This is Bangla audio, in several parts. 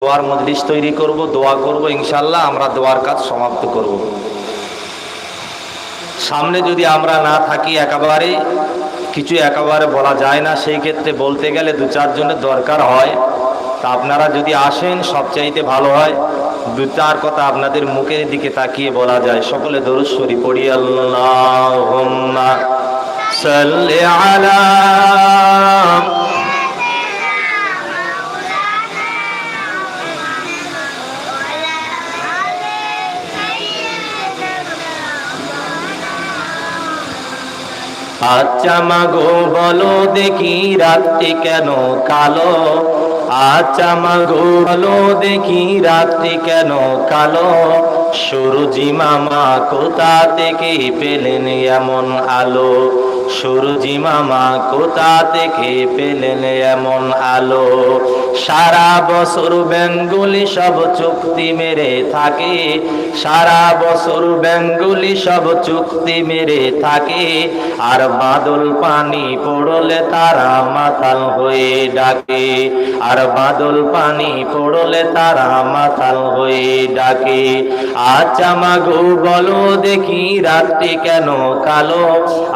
দোয়ার মজলিস তৈরি করব, দোয়া করব, ইনশাআল্লাহ আমরা দোয়ার কাজ সমাপ্ত করব। সামনে যদি আমরা না থাকি একেবারে কিছু একেবারে বলা যায় না, সেই ক্ষেত্রে বলতে গেলে দু চারজনের দরকার হয়। তা আপনারা যদি আসেন সবচাইতে ভালো হয়, দু চার কথা আপনাদের মুখের দিকে তাকিয়ে বলা যায়। সকলে দরুদ শরীফ পড়ি। আল্লাহুম্মা সাল্লি আলা আচ্ছা মাগো বলো দেখি রাত্রি কেন কালো, আচ্ছা মাগো বলো দেখি রাত্রি কেন কালো, সূরজি মামা কোথা থেকে পেলেন এমন আলো, সূরজি মামা কোথা থেকে পেলেন এমন আলো। সারা বছর বেঙ্গলি সব চুক্তি মেরে থাকে, সারা বছর বেঙ্গলি সব চুক্তি মেরে থাকে, আর বাদল পানি পড়লে তারা মাতাল হয়ে ডাকে, আর বাদল পানি পড়লে তারা মাতাল হয়ে ডাকে। আচ্ছা মাগো বলো দেখি রাত্রি কেন কালো,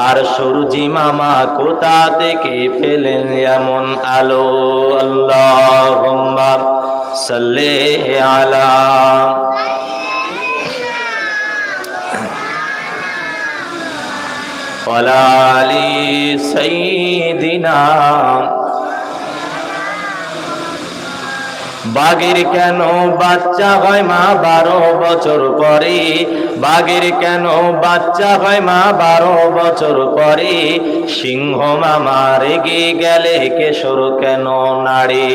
আর সূরজি মামা কোথা থেকে পেলেন এমন আলো। আল্লাহুম্মা সাল্লি আলা ওয়ালা আলি সাইয়্যিদিনা। বাঘের কেন বাচ্চা হয় মা 12 বছর পরে, বাঘের কেন বাচ্চা হয় মা 12 বছর পরে, সিংহ মামা রেগে গেলে কেশর কেন নাড়ে,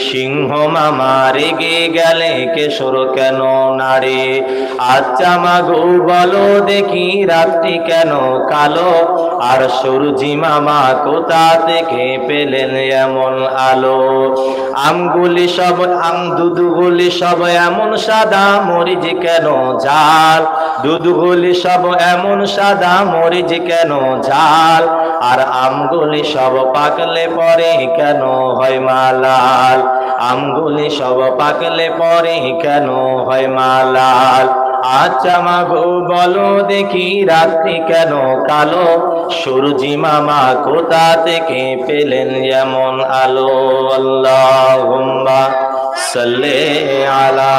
সিংহ মামা রেগে গেলে কেশর কেন নাড়ে। আচ্ছা মাগো বলো দেখি রাত্রি কেন কালো, আর সূরজি মামা কোথা থেকে পেলেন এমন আলো। আমগুলি সব দুধগুলি সব এমন সাদা, মরিচ কেন ঝাল, দুধগুলি সব এমন সাদা, মরিচ কেন ঝাল, আর আমগুলি সব পাকলে পরে কেন হয় মা লাল, আমগুলি সব পাকলে পরে কেন হয় মা লাল। আচ্ছা মাগো বলো দেখি রাত্রি কেন কালো, সূরজি মামা কোথা থেকে পেলেন এমন আলো। আল্লাহুম্মা সাল্লি আলা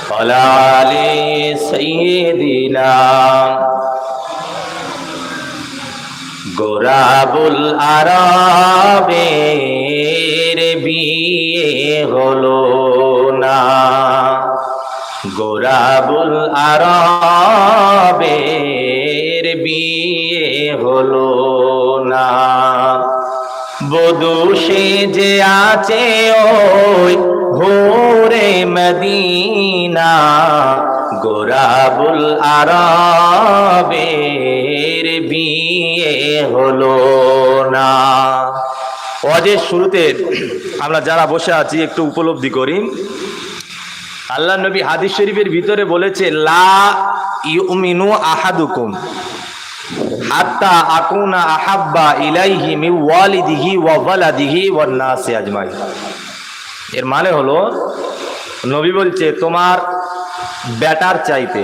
ওয়ালা আলি সাইয়্যিদিনা। গোরাবুল আরবের বিয়ে হলো না, গোরাবুল আরবের বিয়ে হলো না, বধূ সেজে আছে ওই ভোরে মদিনা, গোরাবুল আরবের বিয়ে হলো না। ওয়াজের শুরুতে আমরা যারা বসে আছি একটু উপলব্ধি করি, আল্লাহ নবী হাদিস শরীফের ভিতরে বলেছে, লা ইউমিনু আহাদুকুম হাত্তা আকুনা আহাব্বা ইলাইহি মিন ওয়ালিদিহি ওয়া ওয়ালাদিহি ওয়ান নাসি আজমাইন। এর মানে হলো, নবী বলছে তোমার বেটার চাইতে,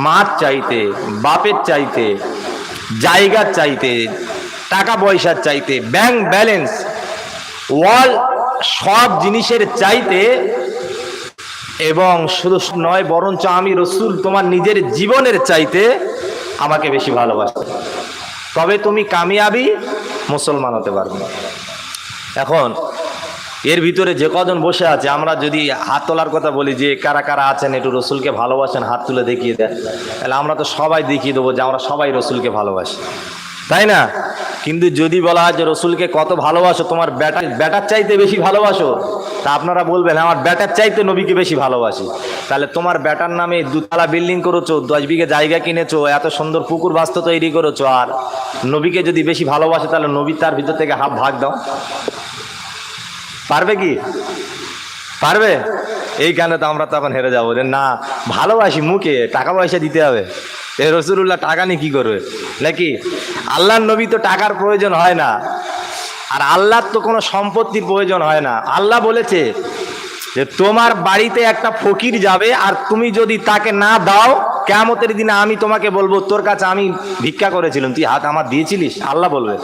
মার চাইতে, বাপের চাইতে, জায়গার চাইতে, টাকা পয়সার চাইতে, ব্যাংক ব্যালেন্স, ওয়াল সব জিনিসের চাইতে, এবং শুধু নয় বরঞ্চ আমি রসুল তোমার নিজের জীবনের চাইতে আমাকে বেশি ভালোবাসে, তবে তুমি কামিয়াবি মুসলমান হতে পারবে। এখন এর ভিতরে যে কজন বসে আছে, আমরা যদি হাত তোলার কথা বলি যে কারা কারা আছেন একটু রসুলকে ভালোবাসেন, হাত তুলে দেখিয়ে দেন, তাহলে আমরা তো সবাই দেখিয়ে দেবো যে আমরা সবাই রসুলকে ভালোবাসি, তাই না? কিন্তু যদি বলা হয় যে রসুলকে কত ভালোবাসো, তোমার বেটার চাইতে বেশি ভালোবাসো, তা আপনারা বলবেন আমার বেটার চাইতে নবীকে বেশি ভালোবাসি। তাহলে তোমার বেটার নামে 2 তলা বিল্ডিং করেছো, 10 বিঘে জায়গা কিনেছো, এত সুন্দর পুকুর বাস্ত তৈরি করেছো, আর নবীকে যদি বেশি ভালোবাসে তাহলে নবী তার ভিতর থেকে হাফ ভাগ দাও। পারবে কি? পারবে? এইখানে তো আমরা তখন হেরে যাবো যে না, ভালোবাসি মুখে, টাকা পয়সা দিতে হবে। রসুলুল্লাহ টাকা নিয়ে কি করবে নাকি? আল্লাহর নবী তো টাকার প্রয়োজন হয় না, আর আল্লাহর তো কোনো সম্পত্তির প্রয়োজন হয় না। আল্লাহ বলেছে যে তোমার বাড়িতে একটা ফকির যাবে, আর তুমি যদি তাকে না দাও, কিয়ামতের দিনে আমি তোমাকে বলবো তোর কাছে আমি ভিক্ষা করেছিলাম, তুই হাত আমার দিয়েছিলিস? আল্লাহ বলবে।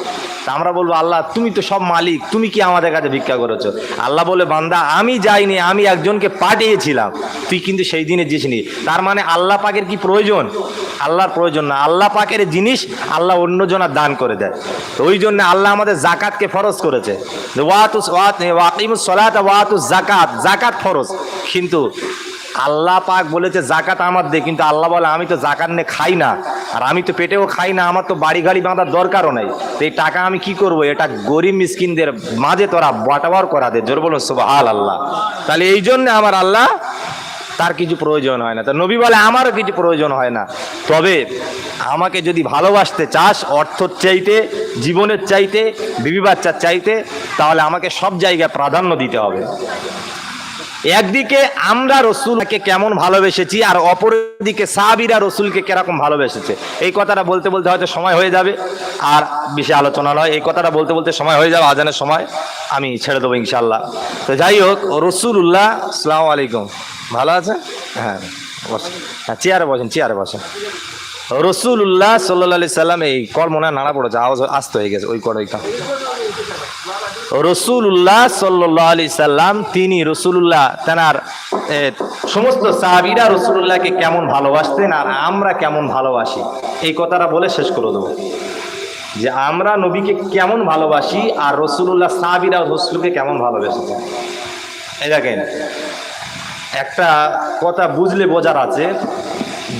তা আমরা বলবো আল্লাহ তুমি তো সব মালিক, তুমি কি আমাদের কাছে ভিক্ষা করেছো? আল্লাহ বলে বান্দা আমি যাইনি, আমি একজনকে পাঠিয়েছিলাম, তুই কিন্তু সেই দিনে দিসনি। তার মানে আল্লাহ পাকের কি প্রয়োজন? আল্লাহর প্রয়োজন না। আল্লাহ পাকের জিনিস আল্লাহ অন্যজনের দান করে দেয়। তো ওই জন্য আল্লাহ আমাদের জাকাতকে ফরজ করেছে। ওয়াকিমুস সালাতা ওয়াতুজ যাকাত, জাকাত ফরজ। কিন্তু আল্লাহ পাক বলেছে জাকাত আমার দে, কিন্তু আল্লাহ বলে আমি তো জাকাত নিয়ে খাই না, আর আমি তো পেটেও খাই না, আমার তো বাড়ি গাড়ি বাঁধার দরকারও নেই, তো এই টাকা আমি কি করব? এটা গরিব মিসকিনদের মাঝে তোরা বাঁটাবার করা দে। জোর বলুন সুবহানাল্লাহ। তাহলে এই জন্য আমার আল্লাহ তার কিছু প্রয়োজন হয় না। তো নবী বলে আমারও কিছু প্রয়োজন হয় না, তবে আমাকে যদি ভালোবাসতে চাস অর্থর চাইতে, জীবনের চাইতে, বিবি বাচ্চার চাইতে, তাহলে আমাকে সব জায়গায় প্রাধান্য দিতে হবে। একদিকে আমরা রসুলকে কেমন ভালোবেসেছি, আর অপরদিকে সাহাবীরা রসুলকে কিরকম ভালোবেসেছে। এই কথাটা বলতে বলতে হয়তো সময় হয়ে যাবে, আর বেশি আলোচনা নয়, এই কথাটা বলতে বলতে সময় হয়ে যাবে, আজানের সময় আমি ছেড়ে দেবো ইনশাল্লাহ। তো যাই হোক, রসুল্লাহ আসসালামু আলাইকুম, ভালো আছে? হ্যাঁ বসেন, হ্যাঁ চেয়ারে বসেন, চেয়ারে বসেন। রসুল্লাহ সাল্লাল্লাহু সাল্লাম, এই কর মনে হয় নাড়া পড়েছে, আওয়াজ আসতে হয়ে গেছে, ওই কর ওইটা। রসুল্লাহ সাল্লাল্লাহু আলাইহি সাল্লাম, তিনি রসুল্লাহ তেনার সমস্ত সাহাবীরা রসুল্লাহকে কেমন ভালোবাসতেন আর আমরা কেমন ভালোবাসি, এই কথাটা বলে শেষ করে দেবো। যে আমরা নবীকে কেমন ভালোবাসি আর রসুল্লাহ সাহাবীরা রসুলকে কেমন ভালোবেসেছেন। এই দেখেন, একটা কথা বুঝলে বোঝার আছে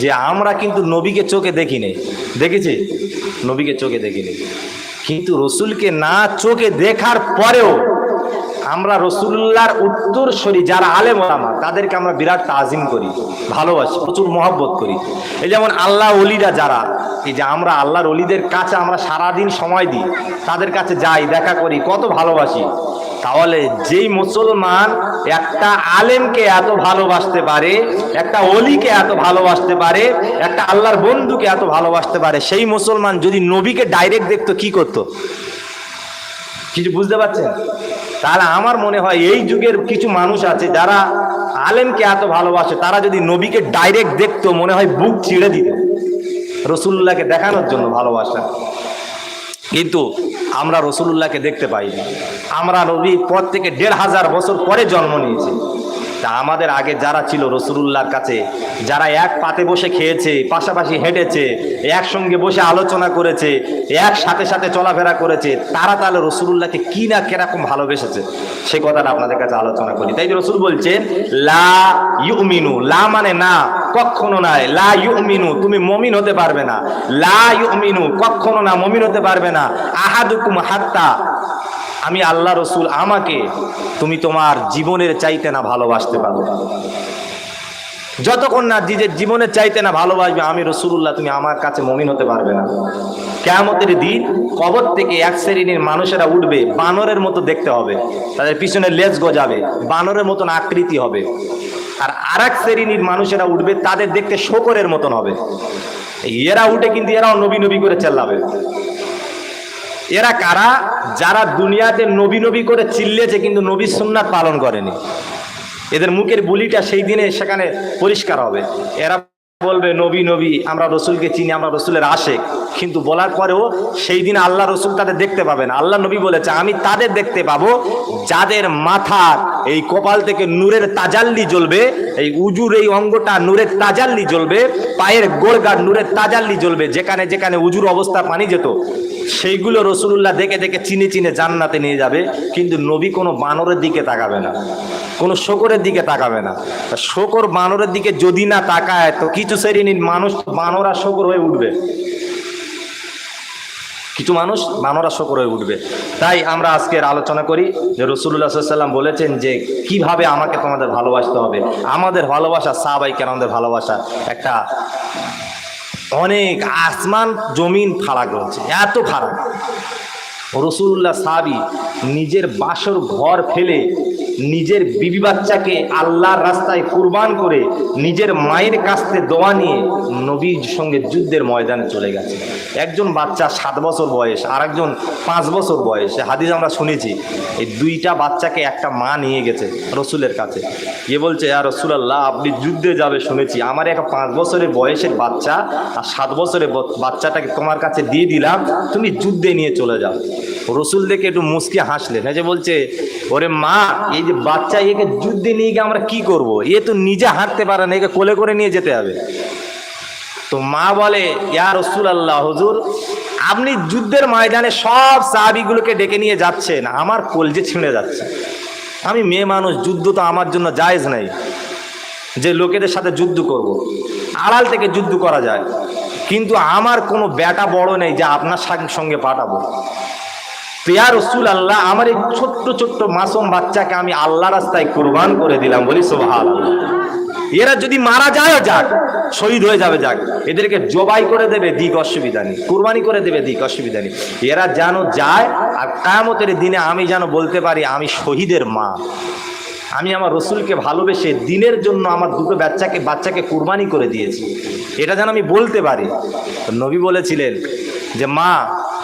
যে আমরা কিন্তু নবীকে চোখে দেখিনি, দেখেছি? নবীকে চোখে দেখিনি, কিন্তু রসুলকে না চোখে দেখার পরেও আমরা রসুল্লাহর উত্তরসূরি যারা আলেম ওলামা তাদেরকে আমরা বিরাট তাজিম করি, ভালোবাসি, প্রচুর মহব্বত করি। এই যেমন আল্লাহ ওলিরা যারা, এই যে আমরা আল্লাহর ওলিদের কাছে আমরা সারাদিন সময় দিই, তাদের কাছে যাই, দেখা করি, কত ভালোবাসি। তাহলে যেই মুসলমান একটা আলেমকে এত ভালোবাসতে পারে, একটা ওলিকে এত ভালোবাসতে পারে, একটা আল্লাহর বন্ধুকে এত ভালোবাসতে পারে, সেই মুসলমান যদি নবীকে ডাইরেক্ট দেখতো কি করতো? কিছু বুঝতে পারছেন? তাহলে আমার মনে হয় এই যুগের কিছু মানুষ আছে যারা আলেমকে এত ভালোবাসে, তারা যদি নবীকে ডাইরেক্ট দেখতো মনে হয় বুক ছিঁড়ে দিত, রসুল্লাহকে দেখানোর জন্য ভালোবাসা। কিন্তু আমরা রসুল্লাহকে দেখতে পাইনি। আমরা নবীর পর থেকে 1500 বছর পরে জন্ম নিয়েছি। তা আমাদের আগে যারা ছিল রসুলুল্লাহর কাছে, যারা এক পাতে বসে খেয়েছে, পাশাপাশি হেঁটেছে, একসঙ্গে বসে আলোচনা করেছে, একসাথে সাথে চলাফেরা করেছে, তারা তাহলে রসুলুল্লাহকে কি না কিরকম ভালোবেসেছে সে কথাটা আপনাদের কাছে আলোচনা করি। তাই রসুল বলছেন লা ইউমিনু, লা মানে না, কখনো নয়, লা ইউমিনু, তুমি মুমিন হতে পারবে না, লা ইউমিনু, কখনো না মুমিন হতে পারবে না, আহাদুকুম হাত্তা, আমি আল্লাহ রসুল আমাকে তুমি তোমার জীবনের চাইতে না ভালোবাসতে পারো। যতক্ষণ না নিজের জীবনের চাইতে না ভালোবাসবে আমি রসুল্লাহ, তুমি আমার কাছে মুমিন হতে পারবে না। কিয়ামতের দিন কবর থেকে এক শ্রেণীর মানুষেরা উঠবে, বানরের মতো দেখতে হবে, তাদের পিছনে লেজ গজাবে, বানরের মতন আকৃতি হবে। আর আরেক শ্রেণীর মানুষেরা উঠবে, তাদের দেখতে শূকরের মতন হবে। এরা উঠে কিন্তু এরাও নবী নবী করে চেল্লাবে। এরা কারা? যারা দুনিয়াতে নবী নবী করে চিল্লেছে কিন্তু নবীর সুন্নাত পালন করেনি। এদের মুখের বুলিটা সেই দিনে সেখানে পরিষ্কার হবে। এরা বলবে নবী নবী, আমরা রসুলকে চিনি, আমরা রসুলের আশেক, কিন্তু বলার পরেও সেই দিন আল্লাহ রসুল তাদের দেখতে পাবে না। আল্লাহ নবী বলেছে আমি তাদের দেখতে পাবো যাদের মাথার এই কপাল থেকে নূরের তাজাল্লি জ্বলবে, এই উজুর এই অঙ্গটা নূরের তাজাল্লি জ্বলবে, পায়ের গোড়গাড় নূরের তাজাল্লি জ্বলবে, যেখানে যেখানে উজুর অবস্থা পানি যেত সেইগুলো রসুলুল্লাহ দেখে দেখে চিনে চিনে জান্নাতে নিয়ে যাবে। কিন্তু নবী কোনো বানরের দিকে তাকাবে না, কোনো শূকরের দিকে তাকাবে না। শূকর বানরের দিকে যদি না তাকায় তো কিছু শ্রেণীর মানুষ বানর আর শূকর হয়ে উঠবে, কিছু মানুষ বানর আর শূকর হয়ে উঠবে। তাই আমরা আজকের আলোচনা করি যে রাসূলুল্লাহ সাল্লাল্লাহু আলাইহি ওয়াসাল্লাম বলেছেন যে কিভাবে আমাকে তোমাদের ভালোবাসতে হবে। আমাদের ভালোবাসা সাহাবায়ে কেরামদের ভালোবাসা একটা অনেক আসমান জমিন ফারাক রয়েছে, এত ফারাক। রসুল্লাহ সাহাবী নিজের বাসর ঘর ফেলে নিজের বিবি বাচ্চাকে আল্লাহর রাস্তায় কুরবান করে নিজের মায়ের কাছ থেকে দোয়া নিয়ে নবীর সঙ্গে যুদ্ধের ময়দানে চলে গেছে। একজন বাচ্চা 7 বছর বয়স, আর একজন 5 বছর বয়স। হাদিস আমরা শুনেছি, এই দুইটা বাচ্চাকে একটা মা নিয়ে গেছে রসুলের কাছে, এ বলছে ইয়া রাসূলুল্লাহ, আপনি যুদ্ধে যাবে শুনেছি, আমার একটা 5 বছরের বয়সের বাচ্চা আর 7 বছরের বাচ্চাটাকে তোমার কাছে দিয়ে দিলাম, তুমি যুদ্ধে নিয়ে চলে যাও। রসুল দেখে একটু মুচকি হাসলেন, যে বলছে ওরে মা, এই যে বাচ্চা, একে যুদ্ধে নিয়ে গিয়ে আমরা কি করব? এ তো নিজে হাঁটতে পারে না, একে কোলে করে নিয়ে যেতে হবে। তো মা বলে ইয়া রাসূলুল্লাহ, হুজুর আপনি যুদ্ধের ময়দানে সব সাহাবীগুলোকে ডেকে নিয়ে যাচ্ছেন, আমার কলজে ছিঁড়ে যাচ্ছে। আমি মেয়ে মানুষ, যুদ্ধ তো আমার জন্য জায়েজ নাই যে লোকেদের সাথে যুদ্ধ করব। আড়াল থেকে যুদ্ধ করা যায়, কিন্তু আমার কোনো বেটা বড় নেই যে আপনার সঙ্গে পাঠাবো। তো ইয়া রাসূলুল্লাহ, আমার এই ছোট্ট ছোট্ট মাসুম বাচ্চাকে আমি আল্লাহ রাস্তায় কুরবান করে দিলাম, বলি সুবহানাল্লাহ। এরা যদি মারা যায় যাক, শহীদ হয়ে যাবে যাক, এদেরকে জবাই করে দেবে দিক, অসুবিধা নেই, কুরবানি করে দেবে দিক, অসুবিধা নেই। এরা যেন যায়, আর কিয়ামতের দিনে আমি যেন বলতে পারি আমি শহীদের মা, আমি আমার রসুলকে ভালোবেসে দিনের জন্য আমার দুটো বাচ্চাকে কুরবানি করে দিয়েছি, এটা যেন আমি বলতে পারি। নবী বলেছিলেন যে মা,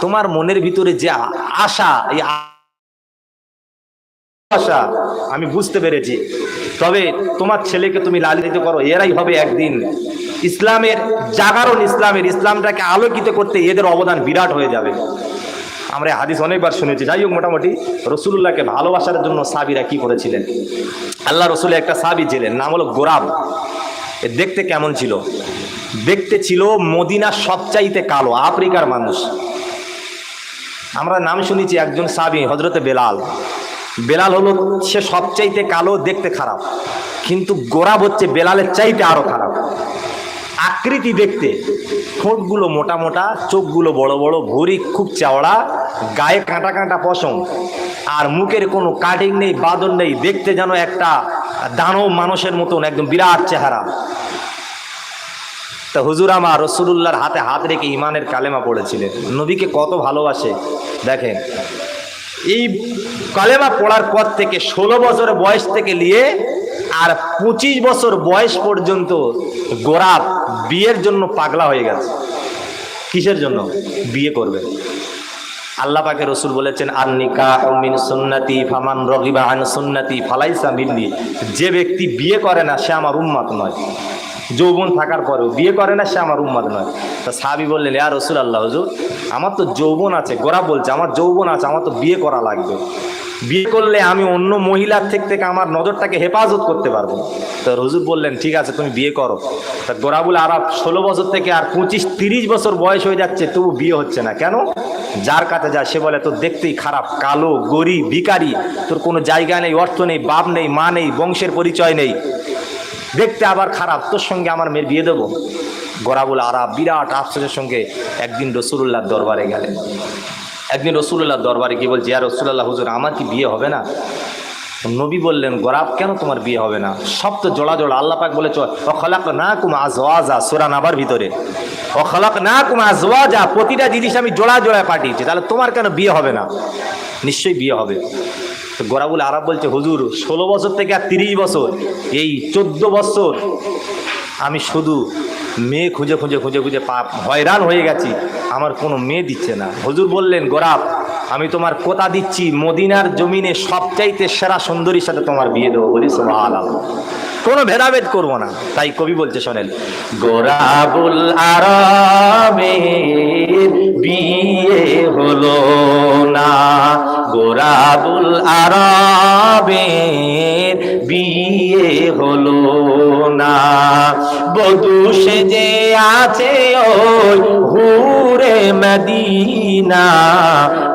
তোমার মনের ভিতরে যে আশা, এই আশা আমি বুঝতে পেরেছি, তবে তোমার ছেলেকে তুমি লালিত করো, এরাই হবে একদিন ইসলামের জাগরণ, ইসলামটাকে আলোকিত করতে এদের অবদান বিরাট হয়ে যাবে। আমরা হাদিস অনেকবার শুনেছি। যাই হোক, মোটামুটি রসুলুল্লাহকে ভালোবাসার জন্য সাহাবীরা কি করেছিলেন, আল্লাহ রসুলের একটা সাহাবী ছিলেন, নাম হলো গোরাব। দেখতে কেমন ছিল? দেখতে ছিল মদিনার সবচাইতে কালো, আফ্রিকার মানুষ। আমরা নাম শুনেছি একজন সাহাবী হযরতে বেলাল। বেলাল হলো সে সবচাইতে কালো, দেখতে খারাপ, কিন্তু গোরাব হচ্ছে বেলালের চাইতে আরো খারাপ। আকৃতি দেখতে, ঠোঁটগুলো মোটা মোটা, চোখগুলো বড় বড়, ভুঁড়ি খুব চওড়া, গায়ে কাঁটা কাঁটা পশম, আর মুখের কোনো কাটিং নেই, বাদন নেই, দেখতে যেন একটা দানব মানুষের মতন, একদম বিরাট চেহারা। তা হুজুর আমার রাসূলুল্লাহর হাতে হাত রেখে ইমানের কালেমা পড়েছিলেন। নবীকে কত ভালোবাসে দেখেন। এই কালেমা পড়ার পর থেকে 16 বছর বয়স থেকে নিয়ে আর 25 বছর বয়স পর্যন্ত গোরাব বিয়ের জন্য পাগলা হয়ে গেছে। কিসের জন্য? বিয়ে করবে। আল্লাহ পাকের রসুল বলেছেন, আর নিকাহু মিন সুন্নতি ফামান রাগিবা আন সুন্নতি ফালাইসা মিন্নি। যে ব্যক্তি বিয়ে করে না সে আমার উম্মত নয়। যৌবন থাকার পরেও বিয়ে করে না সে আমার উম্মত নয়। তা সাহাবী বললেন, ইয়া রাসূলুল্লাহ, হুজুর আমার তো যৌবন আছে। গোরাব বলছে, আমার যৌবন আছে, আমার তো বিয়ে করা লাগবে। বিয়ে করলে আমি অন্য মহিলার থেকে আমার নজরটাকে হেফাজত করতে পারবো। তো হুজুর বললেন, ঠিক আছে তুমি বিয়ে করো। তা গোরাবুল আরব 16 বছর থেকে আর 25-30 বছর বয়স হয়ে যাচ্ছে, তবু বিয়ে হচ্ছে না। কেন? যার কাছে যায় সে বলে তোর দেখতেই খারাপ, কালো, গরিব, ভিখারি, তোর কোনো জায়গা নেই, অর্থ নেই, বাপ নেই, মা নেই, বংশের পরিচয় নেই, দেখতে আবার খারাপ, তোর সঙ্গে আমার মেয়ের বিয়ে দেবো। গোরাবুল আরব বিরাট আফসোসের সঙ্গে একদিন রাসূলুল্লাহর দরবারে গেলেন। একদিন রাসূলুল্লাহর দরবারে কি বলছে, ইয়া রাসূলুল্লাহ, হুজুর আমার কি বিয়ে হবে না? নবী বললেন, গোরাব কেন তোমার বিয়ে হবে না? সব তো জোড়া জোড়া। আল্লাহ পাক বলেছে, ওয়াখালাকনাকুম আজওয়াজা, সূরা নাবার ভিতরে, ওয়াখালাকনাকুম আজওয়াজা, প্রতিটা জিনিস আমি জোড়া জোড়া পাঠিয়েছি, তাহলে তোমার কেন বিয়ে হবে না? নিশ্চয়ই বিয়ে হবে। তো গোরাবুল আরব বলছে, হুজুর 16 বছর থেকে আর 30 বছর, এই 14 বছর আমি শুধু মেয়ে খুঁজে খুঁজে খুঁজে খুঁজে হয়রান হয়ে গেছি, আমার কোনো মেয়ে দিচ্ছে না। হুজুর বললেন, গোরাব আমি তোমার কথা দিচ্ছি, মদিনার জমিনে সবচাইতে সেরা সুন্দরীর সাথে তোমার বিয়ে দেবো। বলি সুবহানাল্লাহ, কোনো ভেদাভেদ করবো না। তাই কবি বলছে, শোনেন, গোরাবুল আরবের বিয়ে হলো না, গোরাবুল আরবের বিয়ে হলো না, বধূ সেজে আছে ওই হুরে মদিনা,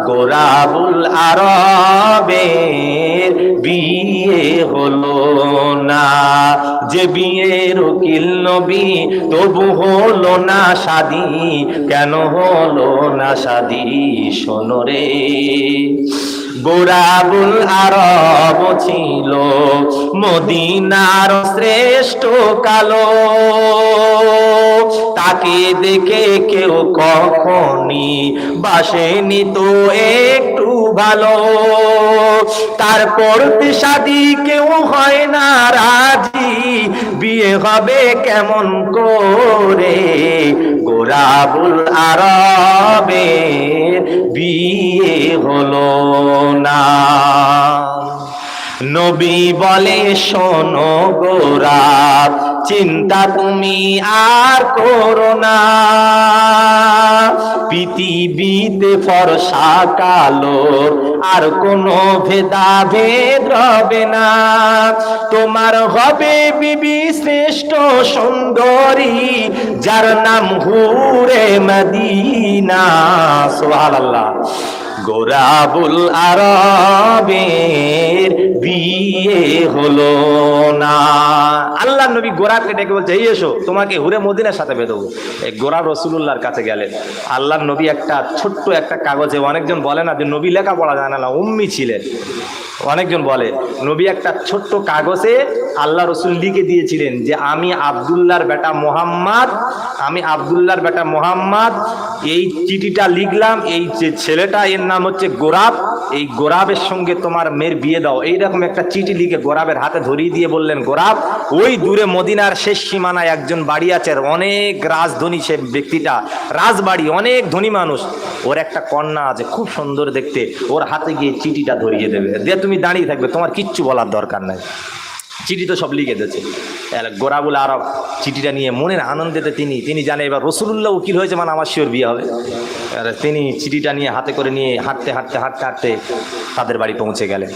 গোরাবুল আরবের বিয়ে হলো না। যে বিয়ের উকিল নবী তবু হলো না শাদী, কেন হলো না শাদী? শোনো রে, গোরাবুল আরব ছিল মদিনার শ্রেষ্ঠ কালো, তাকে দেখে কেউ কখনই বাসেনি তো একটু ভালো। তারপর শাদি কেউ হয় না রাজি, বিয়ে হবে কেমন করে, গোরাবুল আরবের বিয়ে হলো না। নবী বলে শোনো গোরাব, চিন্তা তুমি আর করো না, পৃথিবীতে ফর্সা কালো আর কোনো ভেদাভেদ রবে না। তোমার হবে বিবি শ্রেষ্ঠ সুন্দরী, যার নাম হুরে মদিনা। সুবহানাল্লাহ। গোরাবুল আরবের বিয়ে হলো না। আল্লাহ নবী গোরাবকে ডেকে বলছে, এই এসো, তোমাকে হুরে মদিনার সাথে বেঁধবো। এই গোরাব রাসূলুল্লাহর কাছে গেলেন। আল্লাহ নবী একটা ছোট্ট একটা কাগজে, অনেকজন বলে না যে নবী লেখা পড়া জানে না, উম্মি ছিলেন, অনেকজন বলে, নবী একটা ছোট্ট কাগজে আল্লাহ রসুল লিখে দিয়েছিলেন যে আমি আব্দুল্লাহর বেটা মোহাম্মদ, আমি আব্দুল্লাহর বেটা মোহাম্মদ, এই চিঠিটা লিখলাম, এই যে ছেলেটা এর নাম হচ্ছে গোরাব, এই গোরাবের সঙ্গে তোমার মেয়ের বিয়ে দাও। এইরকম একটা চিঠি লিখে গোরাবের হাতে ধরিয়ে দিয়ে বললেন, গোরাব, ওই দূরে মদিনার শেষ সীমানায় একজন বাড়ি আছে, অনেক রাজধনী সে ব্যক্তিটা, রাজবাড়ি, অনেক ধনী মানুষ, ওর একটা কন্যা আছে খুব সুন্দর দেখতে, ওর হাতে গিয়ে চিঠিটা ধরিয়ে দেবে, দিয়ে তুমি দাঁড়িয়ে থাকবে, তোমার কিচ্ছু বলার দরকার নাই। চিঠি তো সব লিখে দিয়েছে। গোরাবুল আরব চিঠিটা নিয়ে মনের আনন্দেতে তিনি জানে এবার রাসূলুল্লাহ উকিল হয়েছে, মানে আমার শিওর বিয়ে হবে। তিনি চিঠিটা নিয়ে হাতে করে নিয়ে হাঁটতে হাঁটতে হাঁটতে হাঁটতে তাদের বাড়ি পৌঁছে গেলেন।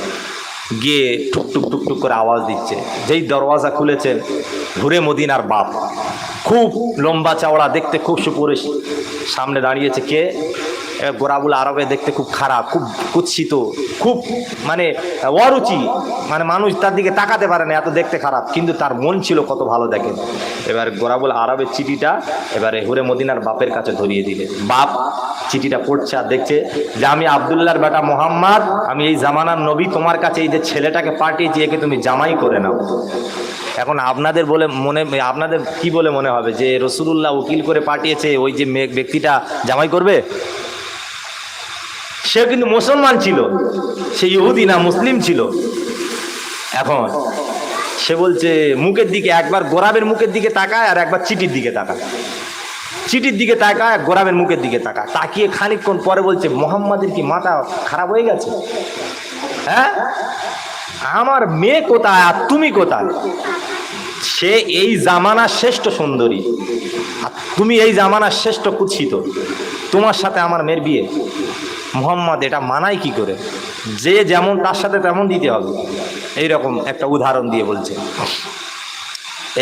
গিয়ে টুকটুক টুকটুক করে আওয়াজ দিচ্ছে। যেই দরওয়াজা খুলেছেন, হুরে মদিনার বাপ, খুব লম্বা চওড়া, দেখতে খুব সুপুরুষ, সামনে দাঁড়িয়েছে কে? গোরাবুল আরবে দেখতে খুব খারাপ, খুব কুৎসিত, খুব মানে অরুচি, মানে মানুষ তার দিকে তাকাতে পারে না, এত দেখতে খারাপ, কিন্তু তার মন ছিল কত ভালো দেখেন। এবার গোরাবুল আরবের চিঠিটা এবারে হুরে মদিনার বাপের কাছে ধরিয়ে দিলে। বাপ চিঠিটা পড়ছে আর দেখছে যে আমি আব্দুল্লাহর বেটা মোহাম্মদ, আমি এই জামানার নবী, তোমার কাছে এই যে ছেলেটাকে পাঠিয়েছি, একে তুমি জামাই করে নাও। এখন আপনাদের কি বলে মনে হবে যে রাসূলুল্লাহ উকিল করে পাঠিয়েছে, ওই যে ব্যক্তিটা জামাই করবে? সে কিন্তু মুসলমান ছিল, সে ইহুদি না, মুসলিম ছিল। এখন সে বলছে মুখের দিকে, একবার গোরাবের মুখের দিকে তাকায় আর একবার চিঠির দিকে তাকায়, চিঠির দিকে তাকায়, গোরাবের মুখের দিকে তাকায়, তাকিয়ে খানিকক্ষণ পরে বলছে, মোহাম্মদের কি মাথা খারাপ হয়ে গেছে? হ্যাঁ, আমার মেয়ে কোথায় আর তুমি কোথায়? সে এই জামানার শ্রেষ্ঠ সুন্দরী আর তুমি এই জামানার শ্রেষ্ঠ কুৎসিত, তোমার সাথে আমার মেয়ের বিয়ে? মোহাম্মদ এটা মানায় কি করে? যে যেমন তার সাথে তেমন দিতে হবে, এইরকম একটা উদাহরণ দিয়ে বলছে।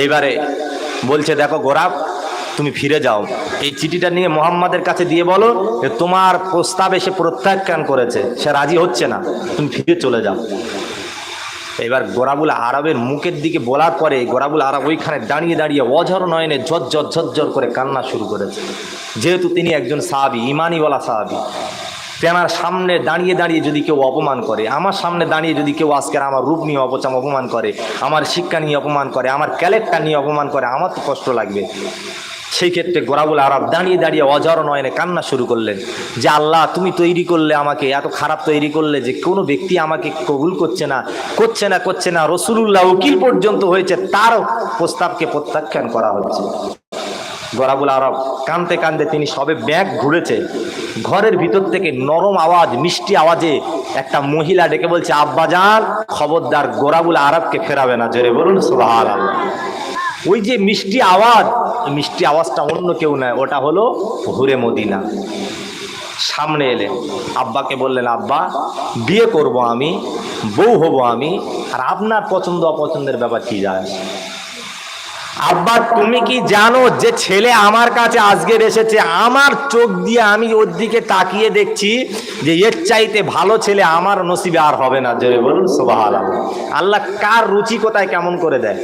এইবারে বলছে, দেখো গোরাব, তুমি ফিরে যাও, এই চিঠিটা নিয়ে মোহাম্মদের কাছে দিয়ে বলো যে তোমার প্রস্তাবে সে প্রত্যাখ্যান করেছে, সে রাজি হচ্ছে না, তুমি ফিরে চলে যাও। এবার গোরাবুল আরবের মুখের দিকে বলার পরে গোরাবুল আরব ওইখানে দাঁড়িয়ে দাঁড়িয়ে অঝর নয়নে ঝরঝর ঝরঝর করে কান্না শুরু করেছে। যেহেতু তিনি একজন সাহাবী, ইমানিওয়ালা সাহাবী, তেনার সামনে দাঁড়িয়ে দাঁড়িয়ে যদি কেউ অপমান করে, আমার সামনে দাঁড়িয়ে যদি কেউ আজকের আমার রূপ নিয়ে অপমান করে, আমার শিক্ষা নিয়ে অপমান করে, আমার ক্যারেক্টার নিয়ে অপমান করে, আমার তো কষ্ট লাগবে। সেই ক্ষেত্রে গোরাবুল আরব দাঁড়িয়ে দাঁড়িয়ে অঝর নয়নে কান্না শুরু করলেন যে আল্লাহ, তুমি তৈরি করলে আমাকে, এত খারাপ তৈরি করলে যে কোনো ব্যক্তি আমাকে কবুল করছে না, রাসূলুল্লাহ উকিল পর্যন্ত হয়েছে, তার প্রস্তাবকে প্রত্যাখ্যান করা হচ্ছে। গোরাবুল আরব কাঁদতে কাঁদতে তিনি সবে ব্যাগ ঘুরেছে, ঘরের ভিতর থেকে নরম আওয়াজ, মিষ্টি আওয়াজে একটা মহিলা ডেকে বলছে, আব্বাজান খবরদার, গোরাবুল আরবকে ফেরাবে না। জোরে বলুন সুবহানাল্লাহ। ওই যে মিষ্টি আওয়াজ, মিষ্টি আওয়াজটা অন্য কেউ নয়, ওটা হলো হুরে মদিনা। সামনে এলেন, আব্বাকে বললেন, আব্বা বিয়ে করব আমি, বউ হব আমি, আর আপনার পছন্দ অপছন্দের ব্যাপার কি যায়? আব্বা তুমি কি জানো যে ছেলে আমার কাছে আজকের এসেছে, আমার চোখ দিয়ে আমি ওর দিকে তাকিয়ে দেখছি যে এর চাইতে ভালো ছেলে আমার নসিবে আর হবে না। জোরে বলুন সুবহানাল্লাহ। আল্লাহ কার রুচি কোথায় কেমন করে দেয়।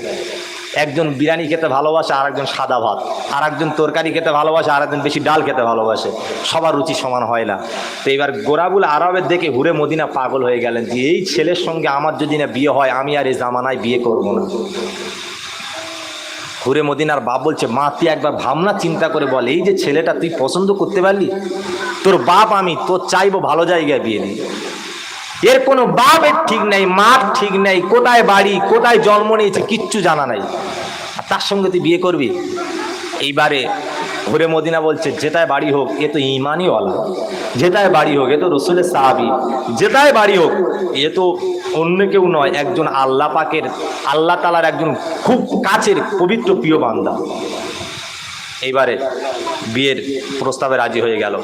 একজন বিরিয়ানি খেতে ভালোবাসে, আর একজন সাদা ভাত, আর একজন তরকারি খেতে ভালোবাসে, আর একজন বেশি ডাল খেতে ভালোবাসে। সবার রুচি সমান হয় না। তো এবার গোরাবুল আরবের দেখে হুরে মদিনা পাগল হয়ে গেলেন যে এই ছেলের সঙ্গে আমার যদি না বিয়ে হয়, আমি আর এই জামানায় বিয়ে করবো না। হুরে মদিনার বাপ বলছে, মা তুই একবার ভাবনা চিন্তা করে বল, এই যে ছেলেটা তুই পছন্দ করতে পারলি, তোর বাপ আমি তোর চাইবো ভালো জায়গায় বিয়ে দিই। এর কোনো বাপের ঠিক নেই, মার ঠিক নেই, কোথায় বাড়ি, কোথায় জন্ম নিয়েছে কিচ্ছু জানা নাই, আর তার সঙ্গে তুই বিয়ে করবি? এইবারে হুরে মদিনা বলছে, যেটায় বাড়ি হোক এ তো ইমানই ওয়ালা, যেটায় বাড়ি হোক এ তো রসুলের সাহাবী, যেটায় বাড়ি হোক এ তো অন্য কেউ নয়, একজন আল্লাহ পাকের, আল্লাহ তাআলার একজন খুব কাছের পবিত্র প্রিয় বান্দা। এইবারে বিয়ের প্রস্তাবে রাজি হয়ে গেল।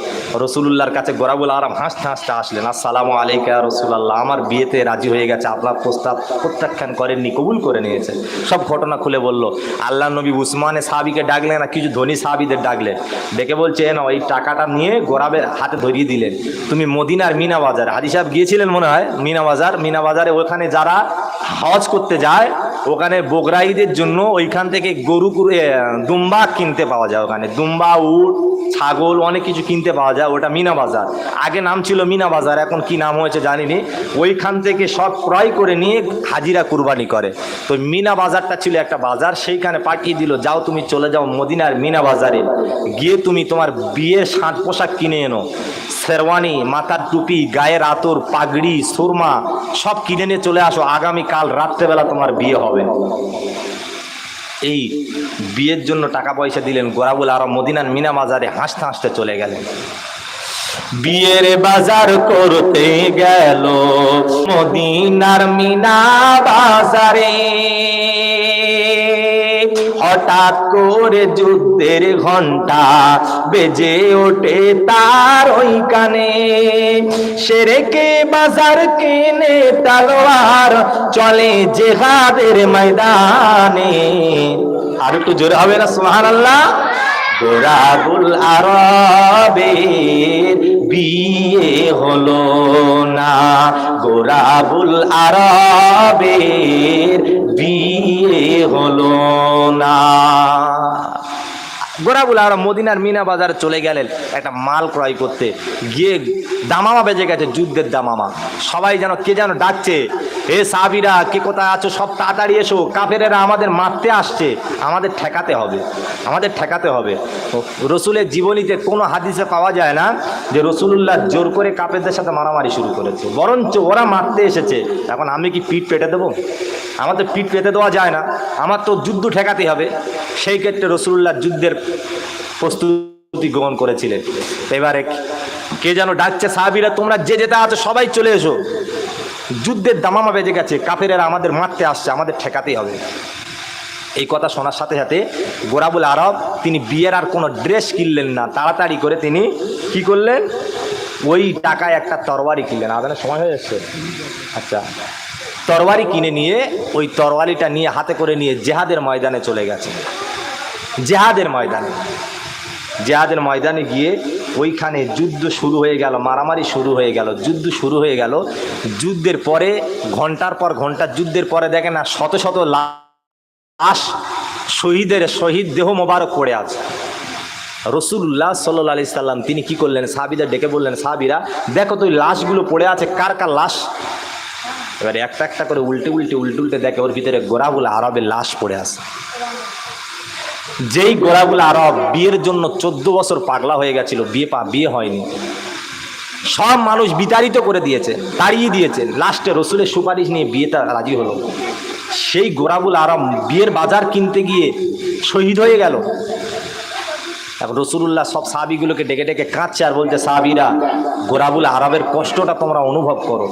রসুলুল্লাহর কাছে গোরাবুল আরাম হাসতে হাসতে আসলেন, আসসালামু আলাইকা রসুলাল্লাহ, আমার বিয়েতে রাজি হয়ে গেছে, আপনার প্রস্তাব প্রত্যাখ্যান করেননি, কবুল করে নিয়েছে। সব ঘটনা খুলে বলল। আল্লাহ নবী উসমানে সাহাবীকে ডাকলেন, না কিছু ধনী সাহাবীদের ডাকলেন, ডেকে বলছে না এই টাকাটা নিয়ে গোরাবের হাতে ধরিয়ে দিলেন, তুমি মদিনার মিনা বাজার, হাজি সাহেব গিয়েছিলেন মনে হয় মিনা বাজারে, ওখানে যারা হজ করতে যায় ওখানে বকরাইদের জন্য ওইখান থেকে গরু দুম্বা কিনতে পাওয়া যায়, ওখানে দুম্বা, উট, ছাগল অনেক কিছু কিনতে পাওয়া যায়, ওটা মিনা বাজার। আগে নাম ছিল মিনা বাজার, এখন কি নাম হয়েছে জানিনি। ওইখান থেকে সব ক্রয় করে নিয়ে হাজিরা কুরবানি করে। তো মিনা বাজারটা ছিল একটা বাজার, সেইখানে পাঠিয়ে দিল, যাও তুমি চলে যাও মদিনার মিনা বাজারে, গিয়ে তুমি তোমার বিয়ের সাজ পোশাক কিনে এনো, শেরওয়ানি, মাথার টুপি, গায়ের আতর, পাগড়ি, সুরমা সব কিনে নিয়ে চলে আসো, আগামীকাল রাত্রেবেলা তোমার বিয়ে হবে। এই বিয়ের জন্য টাকা পয়সা দিলেন। গোরাবুল আরব মদিনার মিনা বাজারে হাসতে হাসতে চলে গেলেন। বিয়ের বাজার করতে গেল মদিনার মিনা বাজারে, হঠাৎ করে যুদ্ধের ঘন্টা বেজে ওঠে তার ওই কানে, সেরেকে বাজার কিনে তলোয়ার চলে জিহাদের ময়দানে। আর একটু জোরে হবে না সুবহানাল্লাহ? গোরাবুল আরবের বিয়ে হলো না, গোরাবুল আরবের বিয়ে হলো না। গোরাবুল আরব মদিনার মিনা বাজারে চলে গেলেন একটা মাল ক্রয় করতে, গিয়ে দামামা বেজে গেছে, যুদ্ধের দামামা। সবাই যেন কে যেন ডাকছে, হে সাহাবীরা কে কোথায় আছো, সব তাড়াতাড়ি এসো, কাফেরেরা আমাদের মারতে আসছে, আমাদের ঠেকাতে হবে, আমাদের ঠেকাতে হবে। রসুলের জীবনীতে কোনো হাদিসে পাওয়া যায় না যে রসুলুল্লাহ জোর করে কাফেরদের সাথে মারামারি শুরু করেছে, বরঞ্চ ওরা মারতে এসেছে। এখন আমি কি পিঠ পেটে দেবো? আমার তো পিঠ পেতে দেওয়া যায় না, আমার তো যুদ্ধ ঠেকাতে হবে। সেই ক্ষেত্রে রসুলুল্লাহ যুদ্ধের প্রস্তুতি গ্রহণ করেছিলেন। এবারে কে যেন ডাকছে, সাহাবীরা তোমরা যে যেতে আছো সবাই চলে এসো, যুদ্ধের দামামা বেজে গেছে, কাফেরেরা আমাদের মারতে আসছে, আমাদের ঠেকাতেই হবে। এই কথা শোনার সাথে সাথে গোরাবুল আরব তিনি বিয়ের আর কোনো ড্রেস কিনলেন না, তাড়াতাড়ি করে তিনি কি করলেন, ওই টাকায় একটা তরবারি কিনলেন। আদানের সময় হয়ে যাচ্ছে, আচ্ছা, তরবারি কিনে নিয়ে ওই তরবারিটা নিয়ে হাতে করে নিয়ে জেহাদের ময়দানে চলে গেছে। জেহাদের ময়দানে গিয়ে ওইখানে যুদ্ধ শুরু হয়ে গেল, মারামারি শুরু হয়ে গেল, যুদ্ধ শুরু হয়ে গেল। যুদ্ধের পরে ঘন্টার পর ঘন্টা যুদ্ধের পরে দেখেন না শত শত লাশ, শহীদ দেহ মোবারক পড়ে আছে। রসুল্লাহ সাল্লাল্লাহু আলাইহি সাল্লাম তিনি কি করলেন, সাহাবীদের ডেকে বললেন, সাহাবীরা দেখো তো ওই লাশগুলো পড়ে আছে, কার কার লাশ? এবারে একটা একটা করে উল্টে দেখে ওর ভিতরে গোরাবুল আরবের লাশ পড়ে আছে। যেই গোরাবুল আরব বিয়ের জন্য 14 বছর পাগলা হয়ে গেছিল, বিয়ে হয়নি, সব মানুষ বিতাড়িত করে দিয়েছে, তাড়িয়ে দিয়েছে, লাস্টে রসুলের সুপারিশ নিয়ে বিয়েটা রাজি হলো। সেই গোরাবুল আরব বিয়ের বাজার কিনতে গিয়ে শহীদ হয়ে গেল। এখন রসুলুল্লাহ সব সাহাবীগুলোকে ডেকে ডেকে কাঁদছে আর বলছে, সাহাবীরা গোরাবুল আরবের কষ্টটা তোমরা অনুভব করো,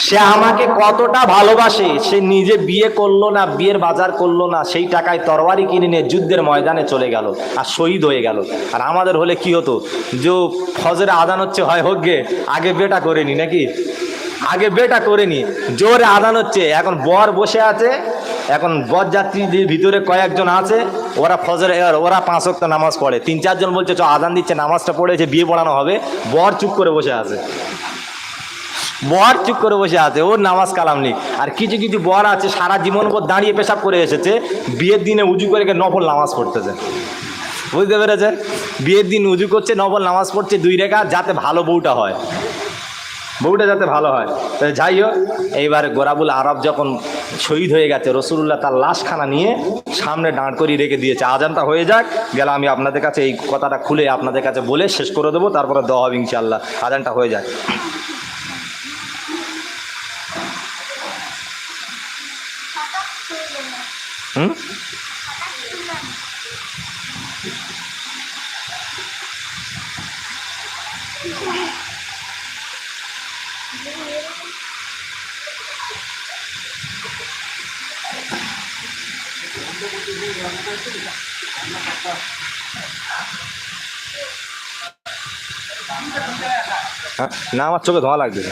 সে আমাকে কতটা ভালোবাসে, সে নিজে বিয়ে করলো না, বিয়ের বাজার করলো না, সেই টাকায় তরবারি কিনে নিয়ে যুদ্ধের ময়দানে চলে গেল আর শহীদ হয়ে গেল। আর আমাদের হলে কি হতো, যে ফজরে আজান হচ্ছে, হয় হোক গে, আগে বেটা করে নি, নাকি আগে বেটা করে নি, জোরে আজান হচ্ছে, এখন বর বসে আছে, এখন বরযাত্রীদের ভিতরে কয়েকজন আছে, ওরা ফজরে ওরা 5 ওয়াক্ত নামাজ পড়ে, 3-4 জন বলছে চ আজান দিচ্ছে, নামাজটা পড়েছে, বিয়ে পড়ানো হবে, বর চুপ করে বসে আছে। বর চুপ করে বসে আছে, ওর নামাজ কালাম নেই। আর কিছু কিছু বর আছে সারা জীবন পর দাঁড়িয়ে পেশাব করে এসেছে, বিয়ের দিনে উজু করে নফল নামাজ পড়তেছে। বুঝতে পেরেছেন? বিয়ের দিন উজু করছে, নফল নামাজ পড়ছে 2 রাকাত, যাতে ভালো বউটা হয়, বউটা যাতে ভালো হয়। তো যাই হোক, এইবার গোরাবুল আরব যখন শহীদ হয়ে গেছে, রাসূলুল্লাহ তার লাশখানা নিয়ে সামনে দাঁড় করিয়ে রেখে দিয়েছে। আজানটা হয়ে যাক, গেলে আমি আপনাদের কাছে এই কথাটা খুলে আপনাদের কাছে বলে শেষ করে দেবো, তারপরে দেওয়া হবে ইনশাআল্লাহ। আজানটা হয়ে যাক। হুম, না আমার চোখে ধোঁয়া লাগবে।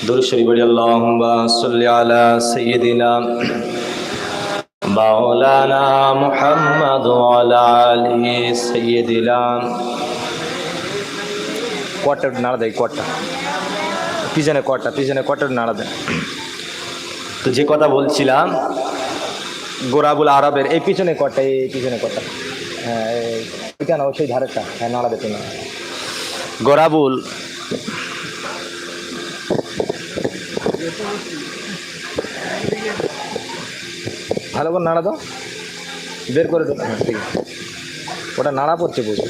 दुरूद शरीफ पढ़िए। अल्लाहुम्मा सल्लि अला सय्यिदिना मौलाना मुहम्मद व अला आलिहि सय्यिदिना। কোয়ার্টার নাড়া দেয়, কোয়ার্টার পিছনে, কোয়ার্টার নাড়া দেয়। তো যে কথা বলছিলাম, গোরাবুল আরবের এই পিছনে কোয়ার্টার, এই পিছনে কোয়ার্টার, হ্যাঁ এটা না, সেই ধারেরটা, হ্যাঁ নাড়া দিতে না। গোরাবুল ভালো করে নাড়া দাও, বের করে দাও। হ্যাঁ ঠিক আছে, ওটা নাড়া পড়ছে বুঝি।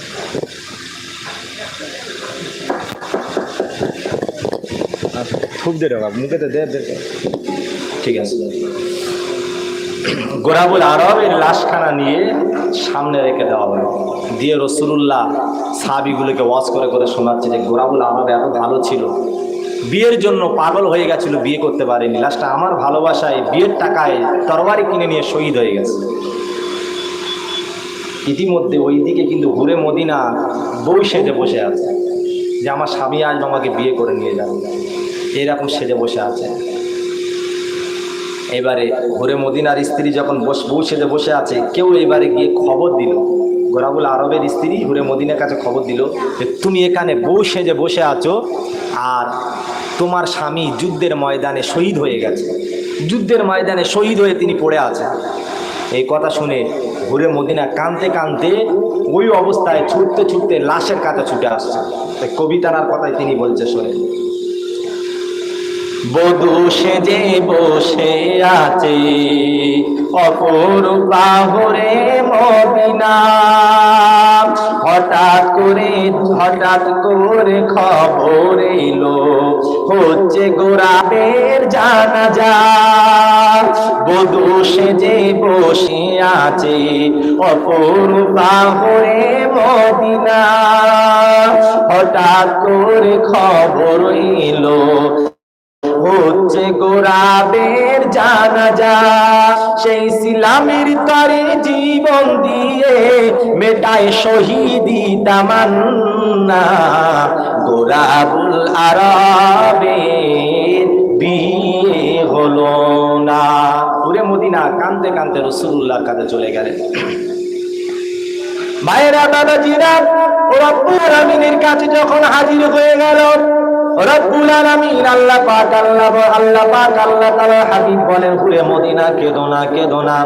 খুব দেরি হবে, মুখেতে দে, বের করে। ঠিক আছে। গোরাবুল আরবের লাশখানা নিয়ে সামনে রেখে দেওয়া হলো, দিয়ে রাসূলুল্লাহ সাহাবীগুলোকে ওয়াজ করে করে শোনাচ্ছে যে গোরাবুল আরব এত ভালো ছিল, বিয়ের জন্য পাগল হয়ে গেছিল, বিয়ে করতে পারেনি, লাস্টটা আমার ভালোবাসায় বিয়ের টাকায় তরবারি কিনে নিয়ে শহীদ হয়ে গেছে। ইতিমধ্যে ওইদিকে কিন্তু হুরে মদিনা বউ সেজে বসে আছে যে আমার স্বামী আজ আমাকে বিয়ে করে নিয়ে যাবে, এরকম সেজে বসে আছে। এবারে হুরে মদিনার স্ত্রী যখন বউ সেজে বসে আছে, কেউ এবারে গিয়ে খবর দিল, গোরাবুল আরবের স্ত্রী হুরে মদিনার কাছে খবর দিল যে তুমি এখানে বউ সেজে বসে আছো, আর তোমার স্বামী যুদ্ধের ময়দানে শহীদ হয়ে গেছে, যুদ্ধের ময়দানে শহীদ হয়ে তিনি পড়ে আছেন। এই কথা শুনে হুরে মদিনা কাঁদতে কাঁদতে ওই অবস্থায় ছুটতে ছুটতে লাশের কাছে ছুটে আসছে। কবিতার কথাই তিনি বলছে, শোনে বধূ সেজে বসে আছে অপরূপা হরে মদিনা। হঠাৎ করে খবর এলো হচ্ছে গোরাবের জানাজা। বধূ সেজে বসে আছে অপরূপা হরে মদিনা। হঠাৎ করে খবর এলো হচ্ছে গোরাবের জানাজা। সেই ইসলামের তরে জীবন দিয়ে মেটায় শহীদি তামান্না। গোরাবুল আরবের বিয়ে হলো না। পুরে মদিনা কাঁদতে কাঁদতে রাসূলুল্লাহর কাছে চলে গেলেন। ভাইরা দাদাজিরা রব্বুল আলামিনের কাছে যখন হাজির হয়ে গেল, রব্বুল আলামিন আল্লাহ পাক আল্লাহ তাআলা হাবিব বলেন, হুরে মদিনা কেঁদো না।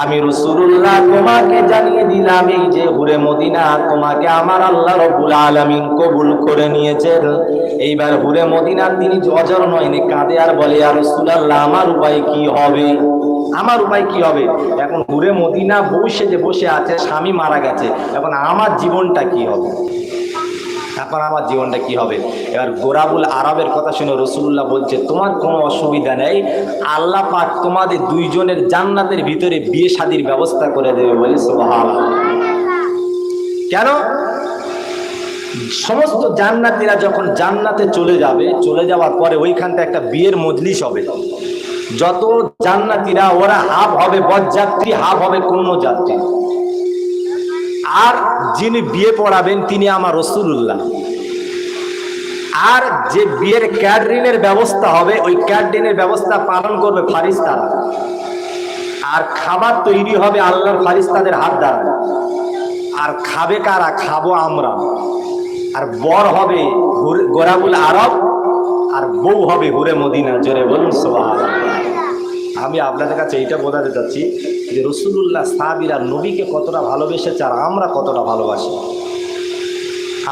আমি রাসূলুল্লাহ তোমাকে জানিয়ে দিলাম এই যে হুরে মদিনা তোমাকে আমার আল্লাহ রব্বুল আলামিন কবুল করে নিয়েছেন। এইবার হুরে মদিনা তিনি অজর নয়নে কাঁদে আর বলে, ইয়া রাসূলুল্লাহ আমার উপায় কি হবে? এখন হুরে মদিনা বসে আছে, স্বামী মারা গেছে, এখন আমার জীবনটা কি হবে? এবার গোরাবুল আরবের কথা শুনে রাসূলুল্লাহ বলছে, তোমার কোনো অসুবিধা নেই, আল্লাহ পাক তোমাদের দুইজনের জান্নাতের ভিতরে বিয়ে শাদীর ব্যবস্থা করে দেবে। বলে সুবহানাল্লাহ। কেন? সমস্ত জান্নাতীরা যখন জান্নাতে চলে যাওয়ার পরে ওইখানটা একটা বিয়ের মজলিস হবে। যত জান্নাতীরা ওরা হাফ হবে বরযাত্রী, হাফ হবে কন্য যাত্রী। আর যিনি বিয়ে পড়াবেন তিনি আমার রাসূলুল্লাহ। আর যে বিয়ের ক্যাটারিংয়ের ব্যবস্থা হবে ওই ক্যাটারিংয়ের ব্যবস্থা পালন করবে ফারিস্তারা। আর খাবার তৈরি হবে আল্লাহর ফারিস্তাদের হাত দ্বারা। আর খাবে কারা? খাবো আমরা। আর বর হবে গোরাবুল আরব, আর বউ হবে হুরে মদিনা। জোরে বলুন সুবহানাল্লাহ। আমি আপনাদের কাছে এইটা বোঝাতে চাচ্ছি যে রাসূলুল্লাহ সাহাবীরা নবীকে কতটা ভালোবেসেছে আর আমরা কতটা ভালোবাসি।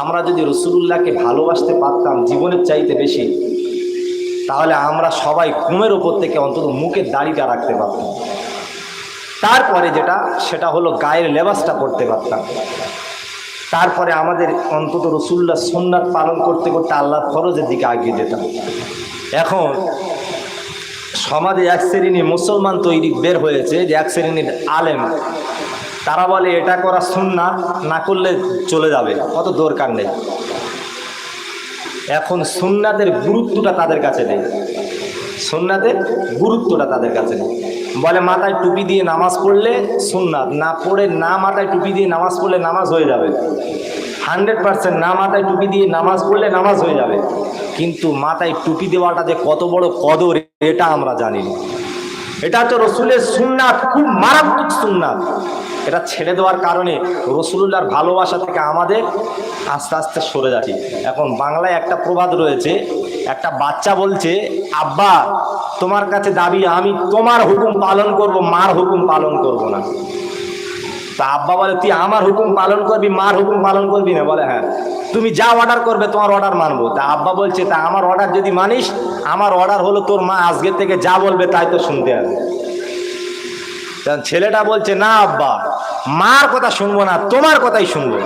আমরা যদি রাসূলুল্লাহকে ভালোবাসতে পারতাম জীবনের চাইতে বেশি, তাহলে আমরা সবাই ঘুমের ওপর থেকে অন্তত মুখের দাড়িটা রাখতে পারতাম। তারপরে সেটা হলো গায়ের লেবাসটা পরতে পারতাম। তারপরে আমাদের অন্তত রাসূলুল্লাহ সুন্নাত পালন করতে করতে আল্লাহর ফরজের দিকে এগিয়ে যেতাম। এখন সমাজে এক শ্রেণীর মুসলমান তৈরি বের হয়েছে, যে এক শ্রেণীর আলেম, তারা বলে এটা করা সুন্নাত, না করলে চলে যাবে, অত দরকার নেই। এখন সুন্নাতের গুরুত্বটা তাদের কাছে নেই। বলে মাথায় টুপি দিয়ে নামাজ পড়লে সুন্নাত, না পড়ে না মাথায় টুপি দিয়ে নামাজ পড়লে নামাজ হয়ে যাবে। 100% না মাথায় টুপি দিয়ে নামাজ পড়লে নামাজ হয়ে যাবে। কিন্তু মাথায় টুপি দেওয়াটা যে কত বড় কদর এটা আমরা জানি না। এটা হচ্ছে রসুলের সুন্নাত, খুব মারাত্মক সুন্নাত। এটা ছেড়ে দেওয়ার কারণে রাসূলুল্লাহর ভালোবাসা থেকে আমাদের আস্তে আস্তে সরে যাচ্ছি। এখন বাংলায় একটা প্রবাদ রয়েছে, একটা বাচ্চা বলছে, আব্বা তোমার কাছে দাবি আমি তোমার হুকুম পালন করব, মার হুকুম পালন করব না। তা আব্বা বলে, তুই আমার হুকুম পালন করবি, মার হুকুম পালন করবি না? বলে হ্যাঁ। তুমি যা অর্ডার করবে তোমার অর্ডার মানবো। তা আব্বা বলছে, তা আমার অর্ডার যদি মানিস, আমার অর্ডার হলো তোর মা আজকে থেকে যা বলবে তাই তো শুনতে হবে। ছেলেটা বলছে, না আব্বা মার কথা শুনবো না, তোমার কথাই শুনবো।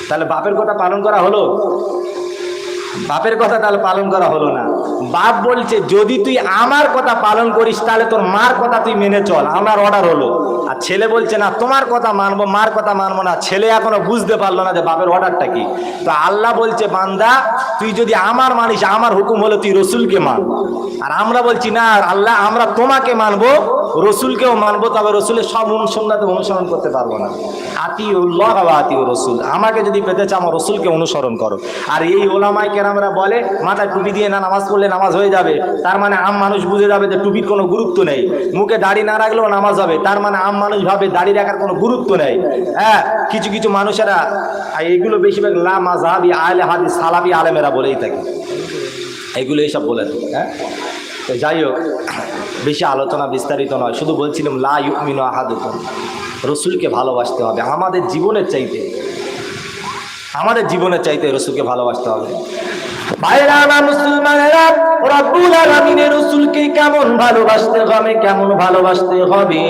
তাহলে বাপের কথা পালন করা হলো? বাপের কথা তাহলে পালন করা হলো না। বাপ বলছে, যদি তুই আমার কথা পালন করিস তাহলে তোর মার কথা তুই মেনে চল, আমার অর্ডার হলো। আর ছেলে বলছে, না তোমার কথা মানবো, মার কথা মানবো না। ছেলে এখনো বুঝতে পারলো না যে বাপের অর্ডারটা কি। তো আল্লাহ বলছে, বান্দা তুই যদি আমার মানিস, আমার হুকুম হলো তুই রসুলকে মান। আর আমরা বলছি, না আল্লাহ আমরা তোমাকে মানবো, রসুলকেও মানবো, তবে রসুলের সব সুন্নাত অনুসরণ করতে পারবো না। আতিউল্লাহ ওয়া আতিউর রাসূল, আমাকে যদি পেতে চাও আমার রসুলকে অনুসরণ করো। আর এই ওলামায়ে কেরামরা বলে মাথায় টুপি দিয়ে না নামাজ পড়লে নামাজ হয়ে যাবে, তার মানে আম মানুষ বুঝে যাবে যে টুপির কোনো গুরুত্ব নেই। মুখে দাড়ি না রাখলেও নামাজ হবে, তার মানে আম মানুষ ভাবে দাড়ি রাখার কোনো গুরুত্ব নেই। হ্যাঁ, কিছু কিছু মানুষেরা এইগুলো বেশিরভাগ লা মাযহাবি আহলে হাদিস সালাফি আলেমেরা বলেই থাকে, এগুলো এইসব বলে থাকে। হ্যাঁ, তো যাই হোক, বেশি আলোচনা বিস্তারিত নয়, শুধু বলছিলাম লা ইউমিনু আহাদুকুম, রসুলকে ভালোবাসতে হবে। আমাদের জীবনের চাইতে রসুলকে ভালোবাসতে হবে। ভাইরা আমার মুসলমানেরা, রব্বুল আলামিনের রাসূলকে কেমন ভালোবাসতে হবে, কেমন ভালোবাসতে হবে।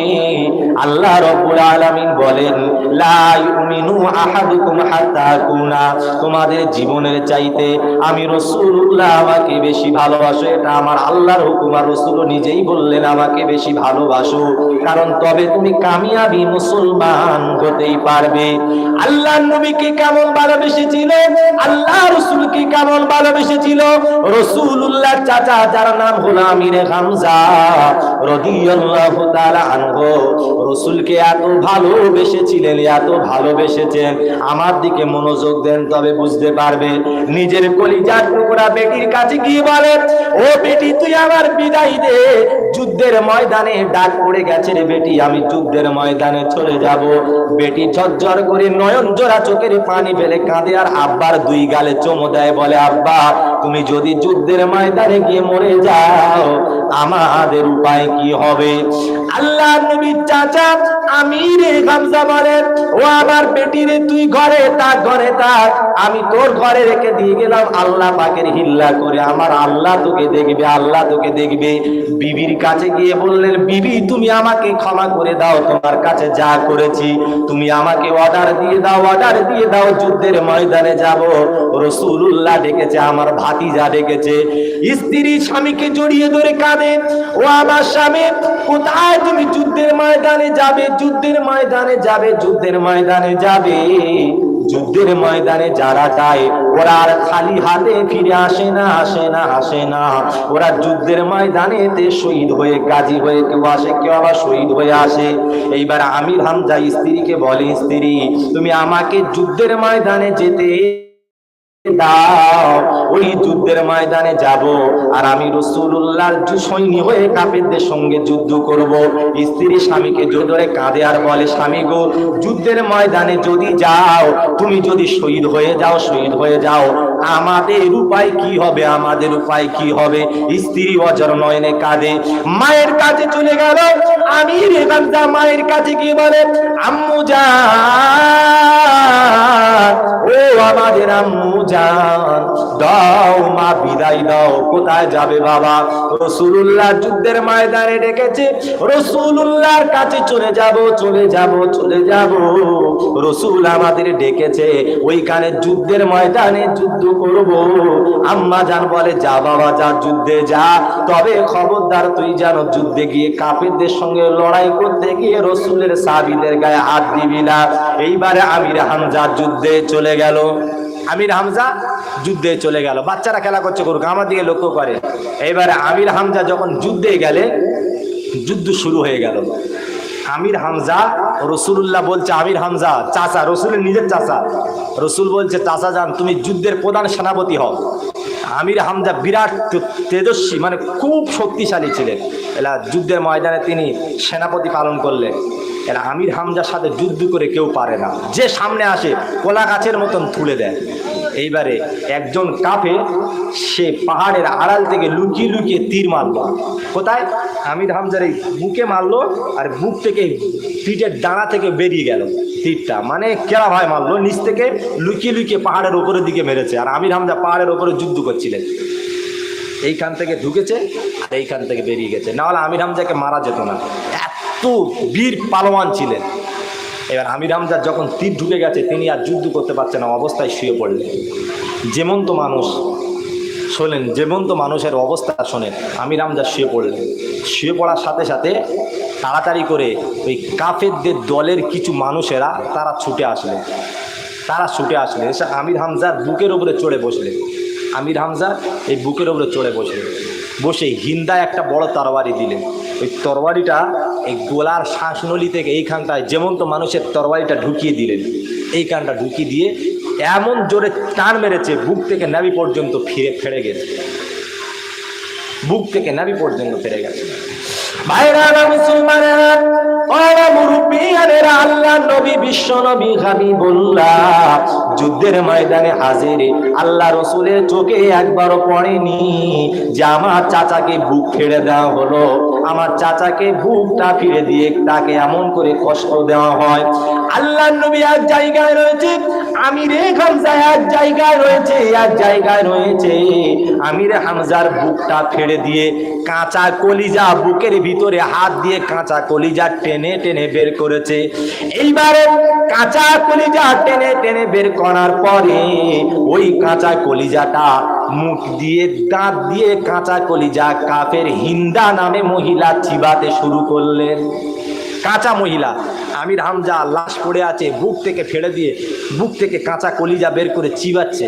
আল্লাহ রব্বুল আলামিন বলেন, লা ইউমিনু আহাদুকুম হাত্তা কুনা, তোমাদের জীবনের চাইতে আমি রাসূলুল্লাহ আমাকে বেশি ভালোবাসো। এটা আমার আল্লাহর হুকুম, আর রাসূল নিজেই বললেন আমাকে বেশি ভালোবাসো, কারণ তবে তুমি কামিয়াবি মুসলমান হতেই পারবে। আল্লাহ নবীকে কেমন ভালোবেসেছিল, আল্লাহ রাসূলকে কেমন ভালোবেসেছিল। রাসূলুল্লাহ চাচা যার নাম হলো আমির হামজা রাদিয়াল্লাহু তাআলা আনহু, রাসূলকে এত ভালোবেসেছিলেন, এত ভালোবেসেছেন। আমার দিকে মনোযোগ দেন তবে বুঝতে পারবেন। নিজের কলিজার টুকরা বেটির কাছে গিয়ে বলে, ও বেটি তুই আমার বিদায় দে, যুদ্ধের ময়দানে ডাক পড়ে গেছে রে বেটি, আমি যুদ্ধের ময়দানে চলে যাব। বেটি ঝরঝর করে নয়ন জোড়া চোখের পানি ফেলে কাঁদে, আর আব্বার দুই গালে চুমো দেয়, বলে আব্বা তুমি যদি যুদ্ধের ময়দানে গিয়ে মরে যাও আমাদের উপায় কি হবে। আল্লাহ নবীর চাচা আমির হামজা বলেন, ও আমার বেটি রে তুই ঘরে থাক, ঘরে থাক, আমি তোর ঘরে রেখে দিয়ে গেলাম আল্লাহ পাকের হিল্লা করে, আমার আল্লাহ তোকে দেখবে, আল্লাহ তোকে দেখবে। বিবির কাছে গিয়ে বললেন, বিবি তুমি আমাকে ক্ষমা করে দাও, তোমার কাছে যা করেছি তুমি আমাকে অর্ডার দিয়ে দাও, অর্ডার দিয়ে দাও, যুদ্ধের ময়দানে যাব। রাসূলুল্লাহ ডেকেছে, আমার ভাতিজা ডেকেছে। স্ত্রী স্বামীকে জড়িয়ে ধরে কাঁদে, ও আমার স্বামী কোথায় তুমি যুদ্ধের ময়দানে যাবে, যুদ্ধের ময়দানে যাবে, যুদ্ধের ময়দানে যাবে। যুদ্ধের ময়দানে যারা যায় ওরা আর খালি হাতে ফিরে আসে না, আসে না, আসে না। ওরা যুদ্ধের ময়দানেতে শহীদ হয়ে, গাজী হয়ে কেউ আসে, কেউ আবার শহীদ হয়ে আসে। এইবার আমির হামজা স্ত্রীকে বলে, স্ত্রী তুমি আমাকে যুদ্ধের ময়দানে যেতে দাও, ওই যুদ্ধের ময়দানে যাব, আর আমি রাসূলুল্লাহর সৈনিক হয়ে কাফেরদের সঙ্গে যুদ্ধ করব। স্ত্রী স্বামীকে জোর ধরে কাঁদে আর বলে, স্বামী গো যুদ্ধের ময়দানে যদি যাও, তুমি যদি শহীদ হয়ে যাও, শহীদ হয়ে যাও, আমাদের উপায় কি হবে, আমাদের উপায় কি হবে। স্ত্রী অজর নয়নে কাঁদে, মায়ের কাছে চলে গেল। আমির হামজা মায়ের কাছে গিয়ে বলে, আম্মু জান, ও আমাদের আম্মু জান, দাও মা বিদায় দাও। কোথায় যাবে বাবা? রাসূলুল্লাহ যুদ্ধের ময়দানে ডেকেছে, রাসূলুল্লাহর কাছে চলে যাব, চলে যাব, চলে যাব। রাসূল আমাদের ডেকেছে, ওইখানে যুদ্ধের ময়দানে যুদ্ধ করব। আম্মা জান বলে, যা বাবা যা, যুদ্ধে যা, তবে খবরদার তুই যেন যুদ্ধে গিয়ে কাফেরদের সঙ্গে লড়াই করতে গিয়ে রাসূলের সাহাবীদের গায়ে হাত দিবি না। এইবারে আমির হামজা যুদ্ধে চলে গেল। আমির হামজা যুদ্ধে চলে গেল। বাচ্চারা খেলা করছে, করুক, আমার দিকে লক্ষ্য করে। এইবারে আমির হামজা যখন যুদ্ধে গেলে, যুদ্ধ শুরু হয়ে গেল। আমির হামজা, রাসূলুল্লাহ বলছে আমির হামজা চাচা, রাসূলের নিজের চাচা। রাসূল বলছে, চাচা যান তুমি যুদ্ধের প্রধান সেনাপতি হও। আমির হামজা বিরাট তেজস্বী, মানে খুব শক্তিশালী ছিলেন। এলা যুদ্ধের ময়দানে তিনি সেনাপতি পালন করলেন। এরা আমির হামজার সাথে যুদ্ধ করে কেউ পারে না, যে সামনে আসে কলা গাছের মতন তুলে দেয়। এইবারে একজন কাফের সে পাহাড়ের আড়াল থেকে লুকিয়ে লুকিয়ে তীর মারলো। কোথায়? আমির হামজার এই বুকে মারলো, আর বুক থেকে পিঠের ডানা থেকে বেরিয়ে গেল তীরটা, মানে কেরা ভাই মারলো, নিচ থেকে লুকিয়ে লুকিয়ে পাহাড়ের ওপরের দিকে মেরেছে। আর আমির হামজা পাহাড়ের ওপরে যুদ্ধ করছিলেন, এইখান থেকে ঢুকেছে আর এইখান থেকে বেরিয়ে গেছে, নাহলে আমির হামজাকে মারা যেত না, এত বীর পালোয়ান ছিলেন। এবার আমির হামজা যখন তীর ঢুকে গেছে, তিনি আর যুদ্ধ করতে পারছেন না, অবস্থায় শুয়ে পড়লেন। যেমন্ত মানুষ শোনেন, যেমন্ত মানুষের অবস্থা শোনেন, আমির হামজা শুয়ে পড়লেন। শুয়ে পড়ার সাথে সাথে তাড়াতাড়ি করে ওই কাফেরদের দলের কিছু মানুষেরা তারা ছুটে আসলেন। এসে আমির হামজার বুকের উপরে চড়ে বসলেন। আমির হামজা এই বুকের উপরে চড়ে বসে হিন্দায় একটা বড় তরবারি দিলেন। ওই তরবারিটা এই গোলার শ্বাসনলী থেকে এইখানটায় যেমন্ত মানুষের তরবারিটা ঢুকিয়ে দিলেন। এইখানটা ঢুকিয়ে দিয়ে এমন জোরে টান মেরেছে, বুক থেকে নাভি পর্যন্ত ফেড়ে গেছে, বুক থেকে নাভি পর্যন্ত ফেড়ে গেছে। ভাইরা মুসলমানেরা, ওরা মুরব্বিয়ানেরা, আল্লাহ নবী বিশ্ব নবী হাবিবুল্লাহ যুদ্ধের ময়দানে হাজির। আল্লাহ রসুলের চোখে একবারও পড়েনি যে আমার চাচাকে বুক ফেড়ে দেওয়া হলো, আমার চাচাকে বুকটা ফিরে দিয়ে তাকে এমন করে কষ্ট দেওয়া হয়। আল্লাহ নবী এক জায়গায় রয়েছে, আমিরে হামজা এক জায়গায় রয়েছে, এক জায়গায় রয়েছে। আমিরে হামজার বুকটা ফেড়ে দিয়ে কাঁচা কলিজা, বুকের ভিতরে হাত দিয়ে কাঁচা কলিজা টেনে টেনে বের করেছে। এইবারে কাঁচা কলিজা টেনে টেনে বের করার পরে ওই কাঁচা কলিজাটা মুখ দিয়ে দাঁত দিয়ে কাঁচা কলিজা কাফের হিন্দা নামে মহিলা চিবাতে শুরু করলেন। কাঁচা মহিলা, আমির হামজা লাশ পড়ে আছে, বুক থেকে ফেড়ে দিয়ে বুক থেকে কাঁচা কলিজা বের করে চিবাচ্ছে।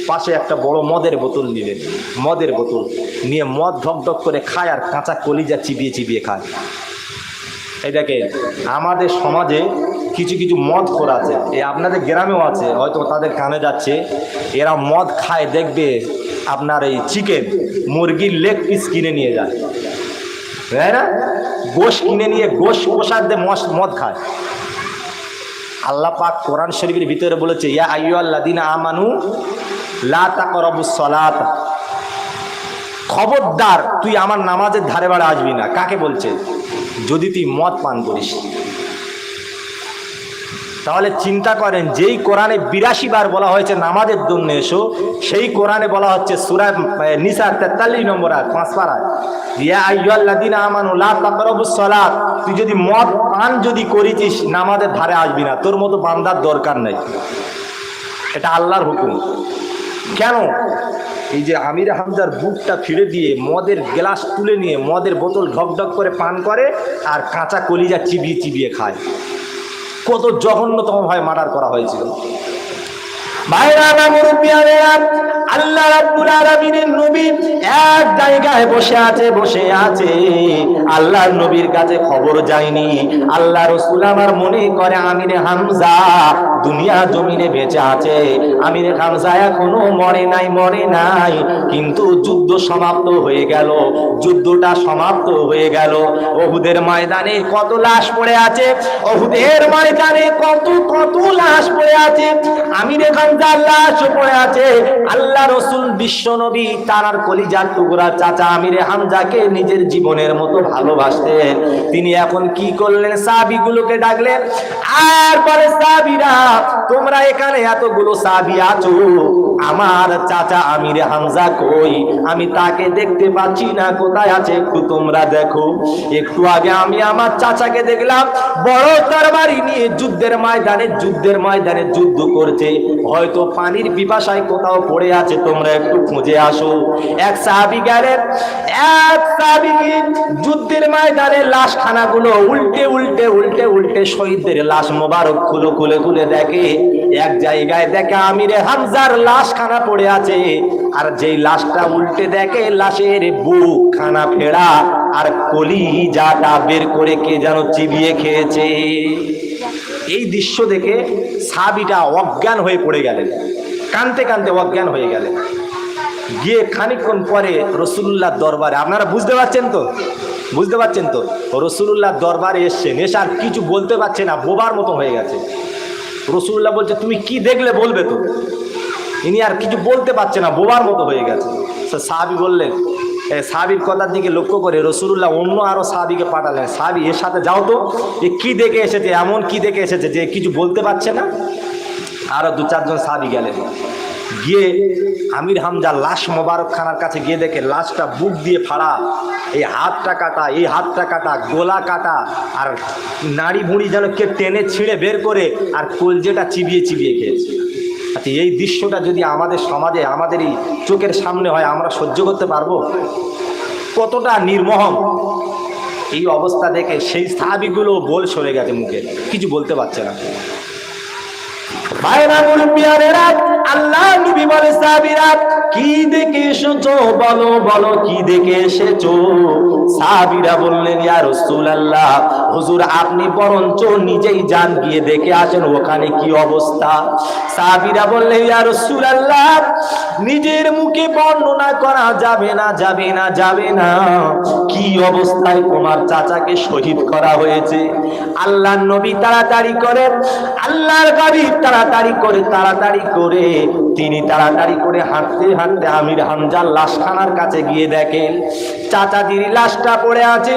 পাশে একটা বড় মদের বোতল নিলেন, মদের বোতল নিয়ে মদ ঢক ঢক করে খায় আর কাঁচা কলিজা চিবিয়ে চিবিয়ে খায়। এটাকে আমাদের সমাজে কিছু কিছু মদ খোর আছে, এ আপনাদের গ্রামেও আছে, হয়তো তাদের কানে যাচ্ছে। এরা মদ খায়, দেখবে আপনার এই চিকেন মুরগির লেগ পিস কিনে নিয়ে যায়, তাই না? গোশ কিনে নিয়ে গোশ প্রসাদ দিয়ে মদ খায়। আল্লাহ পাক কোরআন শরীফের ভিতরে বলেছে, ইয়া আইয়ুহাল্লাযীনা আমানু লা তাকরাবুস সালাত, খবরদার তুই আমার নামাজের ধারে বাড়ে আসবি না। কাকে বলছে? যদি তুই মদ পান করিস। তাহলে চিন্তা করেন, যেই কোরআনে ৮২ বার বলা হয়েছে নামাজের জন্য এসো, সেই কোরআনে বলা হচ্ছে সূরা নিসা ৪৩ নম্বর আয়াত ৫ পারায়, ইয়া আইয়ুহাল্লাযীনা আমানু লা তাকরাবুস সালাত, তুই যদি মদ পান যদি করিস নামাজের ধারে আসবি না। তোর মতো বান্দার দরকার নেই, এটা আল্লাহর হুকুম। কেন? এই যে আমির হামজার বুকটা ফিরে দিয়ে মদের গ্লাস তুলে নিয়ে মদের বোতল ঢক ঢক করে পান করে আর কাঁচা কলিজা চিবিয়ে চিবিয়ে খায়। কত জঘন্যতম ভাবে মার্ডার করা হয়েছিল। আল্লাহ রাব্বুল আলামিনের নবী এক জায়গায় বসে আছে। আল্লাহর নবীর কাছে খবর যায়নি। আল্লাহ রাসূল আমার মনে করে আমিরে হামজা দুনিয়া জমিনে বেঁচে আছে, আমিরে হামজা এখনো মরে নাই। কিন্তু যুদ্ধ সমাপ্ত হয়ে গেল, যুদ্ধটা সমাপ্ত হয়ে গেল। উহুদের ময়দানে কত লাশ পড়ে আছে, উহুদের ময়দানে কত লাশ পড়ে আছে, আমিরে হামজার লাশ পড়ে আছে। আল্লাহ রাসূল বিশ্ব নবী তার কলিজার টুকরা চাচা আমিরে হামজাকে নিজের জীবনের মতো ভালোবাসতেন। তিনি এখন কি করলেন? সাহাবীগুলোকে ডাকলেন, আর পরে সাহাবীরা, তোমরা এখানে এতগুলো সাহাবী আছো, আমার চাচা আমিরে হামজা কই? আমি তাকে দেখতে পাচ্ছি না, কোথায় আছে একটু তোমরা দেখো। একটু আগে আমি আমার চাচাকে দেখলাম বড় তরবারি নিয়ে যুদ্ধের ময়দানে যুদ্ধ করছে, হয়তো পানির পিপাসায় কোথাও পড়ে আছে, তোমরা একটু খুঁজে আসো। এক সাহাবী গেলেন, এক সাহাবী যুদ্ধের ময়দানে লাশখানাগুলো উল্টে শহীদদের লাশ মোবারক খুলে দেখে, এক জায়গায় দেখে আমিরে হামজার লাশখানা পড়ে আছে। আর যেই লাশটা উল্টে দেখে, লাশের বুক খানা ফেড়া আর কলিজাটা বের করে কে যেন চিবিয়ে খেয়েছে। এই দৃশ্য দেখে সাহাবীটা অজ্ঞান হয়ে পড়ে গেলেন, কাঁদতে কাঁদতে অজ্ঞান হয়ে গেলেন। গিয়ে খানিকক্ষণ পরে রাসূলুল্লাহর দরবারে, আপনারা বুঝতে পারছেন তো রাসূলুল্লাহর দরবারে এসছেন, এসে আর কিছু বলতে পারছে না, বোবার মতো হয়ে গেছে। রাসূলুল্লাহ বলছে, তুমি কি দেখলে বলবে তো। ইনি আর কিছু বলতে পারছে না, বোবার মতো হয়ে গেছে। সাহাবী বললেন, সাহাবীর কথার দিকে লক্ষ্য করে রাসূলুল্লাহ অন্য আরো সাহাবীকে পাঠালেন, সাহাবী এর সাথে যাও তো, এ কি দেখে এসেছে, এমন কি দেখে এসেছে যে কিছু বলতে পারছে না। আরো ২-৪ জন সাহাবী গেলেন, গিয়ে আমির হামজা লাশ মোবারক খানার কাছে গিয়ে দেখে লাশটা বুক দিয়ে ফাড়া, এই হাতটা কাটা, গোলা কাটা, আর নাড়ি ভুঁড়ি যেন কে টেনে ছিঁড়ে বের করে আর কলজেটা চিবিয়ে খেয়েছে। আচ্ছা, এই দৃশ্যটা যদি আমাদের সমাজে, আমাদের এই চোখের সামনে হয়, আমরা সহ্য করতে পারবো? কতটা নির্মম! এই অবস্থা দেখে সেই সাহাবীগুলো বল সরে গেছে, মুখে কিছু বলতে পারছে না। ভাইরা মুরব্বিয়ানেরা, আল্লাহ নবী বলে, সাহাবীরা কি দেখে এসেছো, বলো কি দেখে এসেছো? সাহাবীরা বললেন, ইয়া রাসূলুল্লাহ, হুজুর আপনি বরঞ্চ নিজেই যান, গিয়ে দেখে আসেন ওখানে কি অবস্থা। সাহাবীরা বললেন, ইয়া রাসূলুল্লাহ, নিজের মুখে বর্ণনা করা যাবে না। কি অবস্থায় তোমার চাচাকে শহীদ করা হয়েছে। আল্লাহর নবী তাড়াতাড়ি করে, আল্লাহর হাবিব তাড়াতাড়ি করে তিনি তাড়াতাড়ি করে হাঁটতে হাঁটতে আমির হামজার লাশখানার কাছে গিয়ে দেখেন চাচাজির লাশটা পড়ে আছে,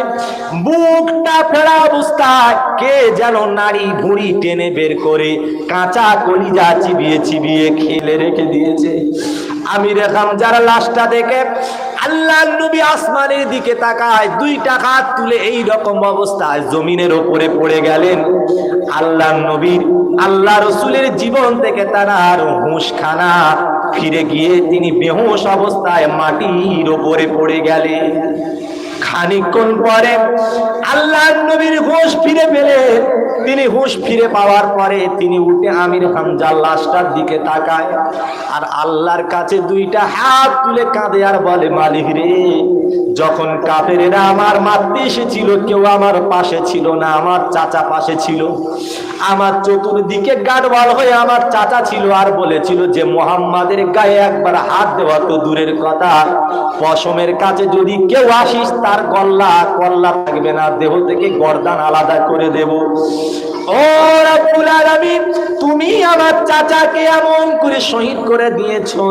বুকটা ফেরা অবস্থায় কে যেন নাড়ি ভুঁড়ি টেনে বের করে কাঁচা কলিজা চিবিয়ে চিবিয়ে খেলে রেখে দিয়েছে। আমির হামজার লাশটা দেখে আল্লাহর নবী আসমানের দিকে তাকায়, দুইটা হাত তুলে এই রকম অবস্থায় জমিনের উপরে পড়ে গেলেন। আল্লাহর নবীর, আল্লাহ রসুলের জীবন থেকে তারা আর হুঁশখানা ফিরে গিয়ে তিনি বেহুশ অবস্থায় মাটির উপরে পড়ে গেলেন। খানিকক্ষণ পরে আল্লাহর নবীর হুঁশ ফিরে পেলেন। তিনি হুঁশ ফিরে পাওয়ার পরে তিনি উঠে আমির হামজার লাশটার দিকে তাকায় আর আল্লাহর কাছে দুইটা হাত তুলে কাঁদে আর বলে, মালিক রে, যখন কাফেরেরা আমার মারতে এসেছিল কেউ আমার পাশে ছিল না, আমার চাচা পাশে ছিল। আমার চতুর্দিকে গাঢ়ওয়াল হয়ে আমার চাচা ছিল আর বলেছিল যে মুহাম্মাদের গায়ে একবার হাত দেওয়া তো দূরের কথা, পশমের কাছে যদি কেউ আসিস তার কল্লা থাকবে না, দেহ থেকে গর্দান আলাদা করে দেব। ও রব্বুল আলামিন, তুমি আমার চাচাকে এমন করে শহীদ করে দিয়েছো।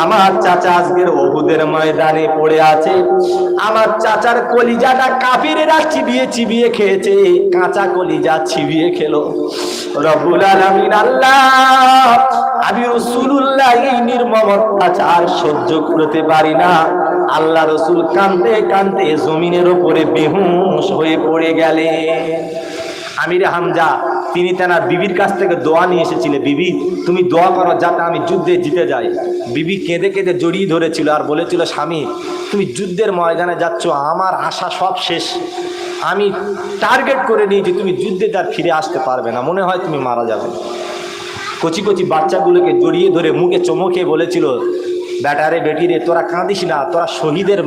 আমার চাচা আজকের উহুদের ময়দানে পড়ে আছে। আমার চাচার কলিজাটা কাফিরেরা চিবিয়ে চিবিয়ে খেয়েছে, কাঁচা কলিজা চিবিয়ে খেলো। রব্বুল আলামিন আল্লাহ, আমি রাসূলুল্লাহ এই নির্মম অত্যাচার সহ্য করতে পারি না। আল্লাহ রসুল কাঁদতে কাঁদতে জমিনের উপরে বেহুশ হয়ে পড়ে গেলেন। আমির হামজা তিনি তেনার বিবির কাছ থেকে দোয়া নিয়ে এসেছিলেন, বিবি তুমি দোয়া করো যাতে আমি যুদ্ধে জিতে যাই। বিবি কেঁদে কেঁদে জড়িয়ে ধরেছিল আর বলেছিল, স্বামী তুমি যুদ্ধের ময়দানে যাচ্ছ, আমার আশা সব শেষ, আমি টার্গেট করে নিয়েছি তুমি যুদ্ধে আর ফিরে আসতে পারবে না, মনে হয় তুমি মারা যাবে। কচি কচি বাচ্চাগুলোকে জড়িয়ে ধরে মুখে চমকে বলেছিল, বেটারে বেটি রে, তোরা কাঁদিস না, তোরা শহীদের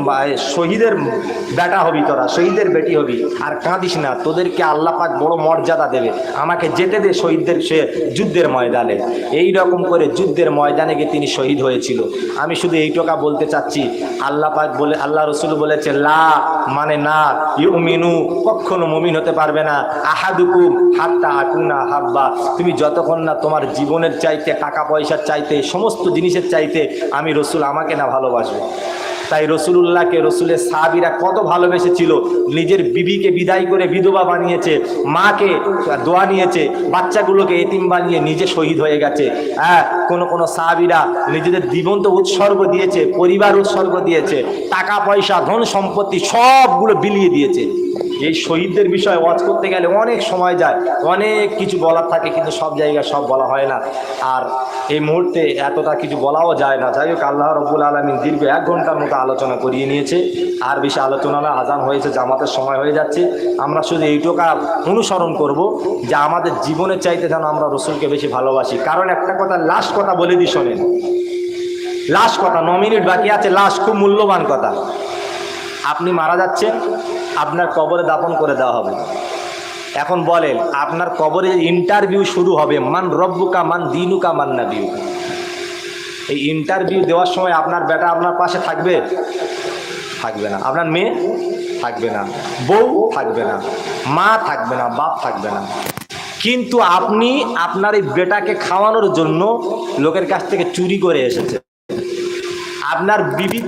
বেটা হবি, তোরা শহীদের বেটি হবি, আর কাঁদিস না, তোদেরকে আল্লাহ পাক বড় মর্যাদা দেবে, আমাকে যেতে দে শহীদদের সে যুদ্ধের ময়দানে। এই রকম করে যুদ্ধের ময়দানে গিয়ে তিনি শহীদ হয়েছিল। আমি শুধু এইটুকা বলতে চাচ্ছি, আল্লাহ পাক বলে, আল্লাহ রসুল বলেছে, লা মানে না, ইউমিনু কখনো মুমিন হতে পারবে না, আহাদুকুম হাত্তা আকুনা হাব্বা, তুমি যতক্ষণ না তোমার জীবনের চাইতে, টাকা পয়সার চাইতে, সমস্ত জিনিসের চাইতে আমি রসুল আমাকে না ভালোবাসবে। তাই রসুলুল্লাহকে রসুলের সাহাবীরা কত ভালোবেসেছিল, নিজের বিবিকে বিদায় করে বিধবা বানিয়েছে, মাকে দোয়া নিয়েছে, বাচ্চাগুলোকে এতিম বানিয়ে নিজে শহীদ হয়ে গেছে। হ্যাঁ, কোনো সাহাবীরা নিজেদের জীবন্ত উৎসর্গ দিয়েছে, পরিবার উৎসর্গ দিয়েছে, টাকা পয়সা ধন সম্পত্তি সবগুলো বিলিয়ে দিয়েছে। এই শহীদদের বিষয়ে ওয়াজ করতে গেলে অনেক সময় যায়, অনেক কিছু বলার থাকে, কিন্তু সব জায়গায় সব বলা হয় না, আর এই মুহূর্তে এতটা কিছু বলাও যায় না। যাই হোক, আল্লাহ রব্বুল আলামিন দীর্ঘ 1 ঘন্টার মতো আলোচনা করিয়ে নিয়েছে, আর বেশি আলোচনা না, আজান হয়েছে, জামাতের সময় হয়ে যাচ্ছে। আমরা শুধু এইটুকা অনুসরণ করব যে আমাদের জীবনের চাইতে যেন আমরা রসুলকে বেশি ভালোবাসি। কারণ একটা কথা, লাস্ট কথা বলে দিই, শোনেন, লাস্ট কথা, 9 মিনিট বাকি আছে, লাস্ট খুব মূল্যবান কথা। আপনি মারা যাচ্ছেন, আপনার কবরে দাফন করে দেওয়া হবে। এখন বলেন, আপনার কবরে ইন্টারভিউ শুরু হবে, মান রব্বুকা মান দিনুকা মান নাবিয়ুকা। এই ইন্টারভিউ দেওয়ার সময় আপনার বেটা আপনার পাশে থাকবে? থাকবে না। আপনার মেয়ে থাকবে না, বউ থাকবে না, মা থাকবে না, বাপ থাকবে না। কিন্তু আপনি আপনার এই বেটাকে খাওয়ানোর জন্য লোকের কাছ থেকে চুরি করে এসেছেন। আপনার বিবি